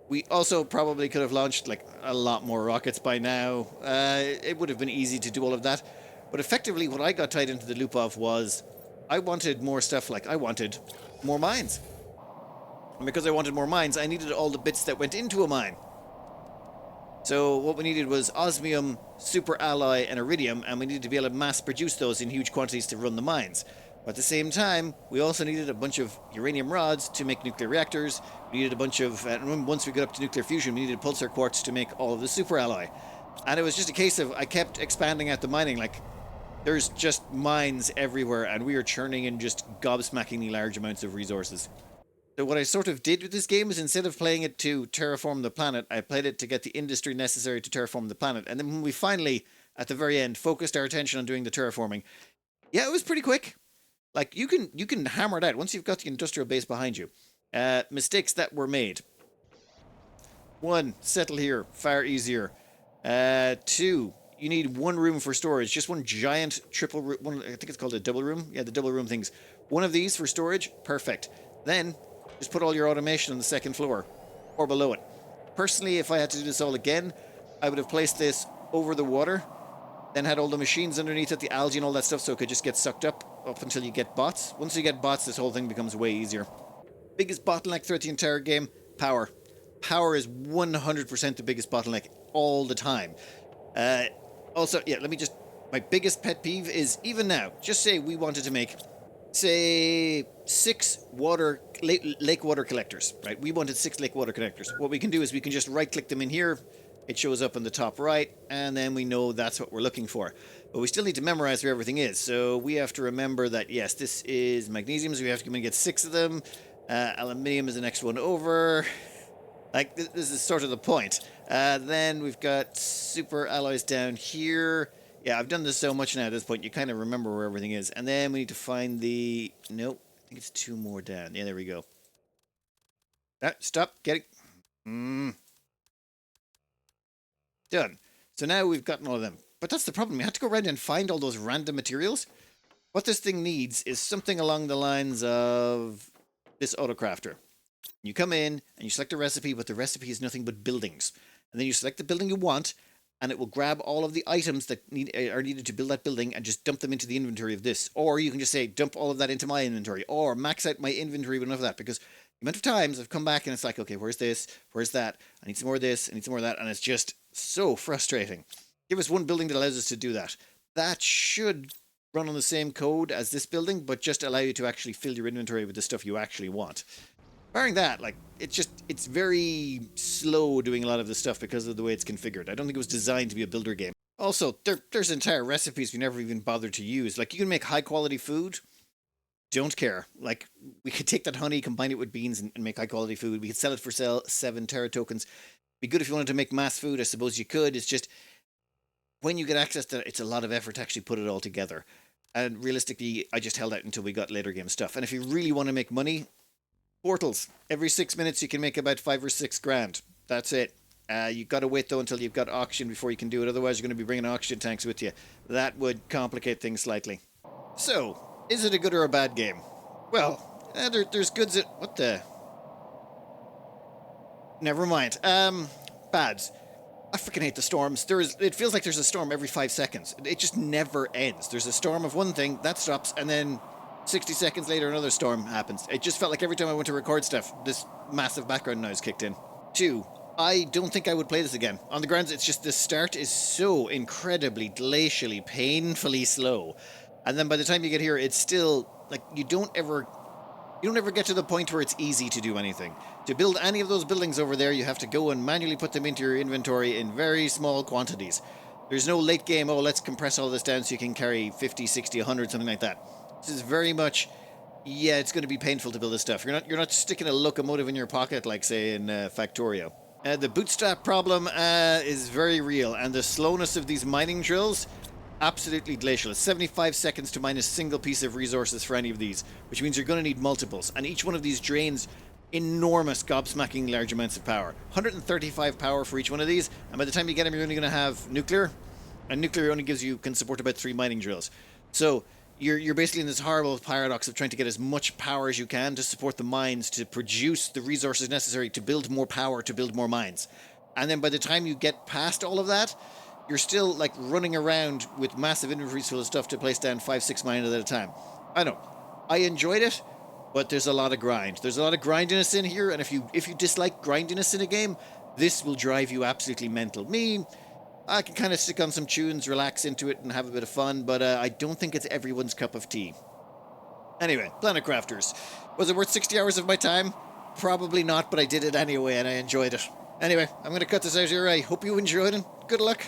We also probably could have launched, like, a lot more rockets by now. It would have been easy to do all of that. But effectively, what I got tied into the loop of was I wanted more stuff, like, I wanted more mines. And because I wanted more mines, I needed all the bits that went into a mine. So what we needed was osmium, super alloy, and iridium, and we needed to be able to mass produce those in huge quantities to run the mines. But at the same time, we also needed a bunch of uranium rods to make nuclear reactors. We needed a bunch of... once we got up to nuclear fusion, we needed pulsar quartz to make all of the super alloy. And it was just a case of I kept expanding out the mining. Like, there's just mines everywhere, and we are churning in just gobsmackingly large amounts of resources. So what I sort of did with this game is instead of playing it to terraform the planet, I played it to get the industry necessary to terraform the planet. And then when we finally, at the very end, focused our attention on doing the terraforming, yeah, it was pretty quick. Like, you can hammer it out once you've got the industrial base behind you. Mistakes that were made. 1, settle here, far easier. 2, you need 1 room for storage, just one giant triple room. I think it's called a double room. Yeah, the double room things. 1 of these for storage, perfect. Then just put all your automation on the 2nd floor or below it. Personally, if I had to do this all again, I would have placed this over the water, then had all the machines underneath it, the algae and all that stuff, so it could just get sucked up until you get bots. Once you get bots, this whole thing becomes way easier. Biggest bottleneck throughout the entire game, power. Power is 100% the biggest bottleneck all the time. Also, yeah, my biggest pet peeve is, even now, just say we wanted to make, say, 6 lake water collectors, right? We wanted 6 lake water collectors. What we can do is we can just right-click them in here. It shows up in the top right, and then we know that's what we're looking for. But we still need to memorize where everything is. So we have to remember that, yes, this is magnesium, so we have to come and get 6 of them. Aluminium is the next one over. Like, this is sort of the point. Then we've got super alloys down here. Yeah, I've done this so much now at this point, you kind of remember where everything is. And then we need to find the... Nope, I think it's 2 more down. Yeah, there we go. Stop, get it. Done. So now we've gotten all of them. But that's the problem. We had to go around and find all those random materials. What this thing needs is something along the lines of this autocrafter. You come in and you select a recipe, but the recipe is nothing but buildings. And then you select the building you want, and it will grab all of the items that are needed to build that building and just dump them into the inventory of this. Or you can just say, dump all of that into my inventory, or max out my inventory with enough of that. Because the amount of times I've come back and it's like, okay, where's this? Where's that? I need some more of this. I need some more of that. And it's just so frustrating. Give us one building that allows us to do that. That should run on the same code as this building, but just allow you to actually fill your inventory with the stuff you actually want. Barring that, like, it's very slow doing a lot of this stuff because of the way it's configured. I don't think it was designed to be a builder game. Also, there's entire recipes we never even bothered to use. Like, you can make high quality food. Don't care. Like, we could take that honey, combine it with beans, and make high quality food. We could sell it for 7 Terra tokens. Be good if you wanted to make mass food. I suppose you could. It's just, when you get access to it, it's a lot of effort to actually put it all together. And realistically, I just held out until we got later game stuff. And if you really want to make money, portals. Every 6 minutes you can make about 5 or 6 grand. That's it. You've got to wait though until you've got auction before you can do it. Otherwise you're going to be bringing auction tanks with you. That would complicate things slightly. So, is it a good or a bad game? Well, there's goods at... What the... Never mind. Bads. I freaking hate the storms. It feels like there's a storm every 5 seconds. It just never ends. There's a storm of one thing, that stops, and then 60 seconds later another storm happens. It just felt like every time I went to record stuff, this massive background noise kicked in. 2, I don't think I would play this again. On the grounds, it's just the start is so incredibly, glacially, painfully slow. And then by the time you get here, it's still, like, you don't ever get to the point where it's easy to do anything. To build any of those buildings over there, you have to go and manually put them into your inventory in very small quantities. There's no late game, oh, let's compress all this down so you can carry 50, 60, 100, something like that. This is very much, yeah, it's going to be painful to build this stuff. You're not sticking a locomotive in your pocket like, say, in Factorio. The bootstrap problem is very real, and the slowness of these mining drills, absolutely glacial. It's 75 seconds to mine a single piece of resources for any of these, which means you're going to need multiples. And each one of these drains enormous, gobsmacking large amounts of power. 135 power for each one of these, and by the time you get them, you're only going to have nuclear. And nuclear only can support about 3 mining drills. So you're basically in this horrible paradox of trying to get as much power as you can to support the mines, to produce the resources necessary to build more power, to build more mines. And then by the time you get past all of that, you're still, like, running around with massive inventories full of stuff to place down 5, 6 mines at a time. I know. I enjoyed it, but there's a lot of grind. There's a lot of grindiness in here, and if you dislike grindiness in a game, this will drive you absolutely mental. Me, I can kind of stick on some tunes, relax into it, and have a bit of fun, but I don't think it's everyone's cup of tea. Anyway, Planet Crafters. Was it worth 60 hours of my time? Probably not, but I did it anyway, and I enjoyed it. Anyway, I'm going to cut this out here. I hope you enjoyed it. Good luck.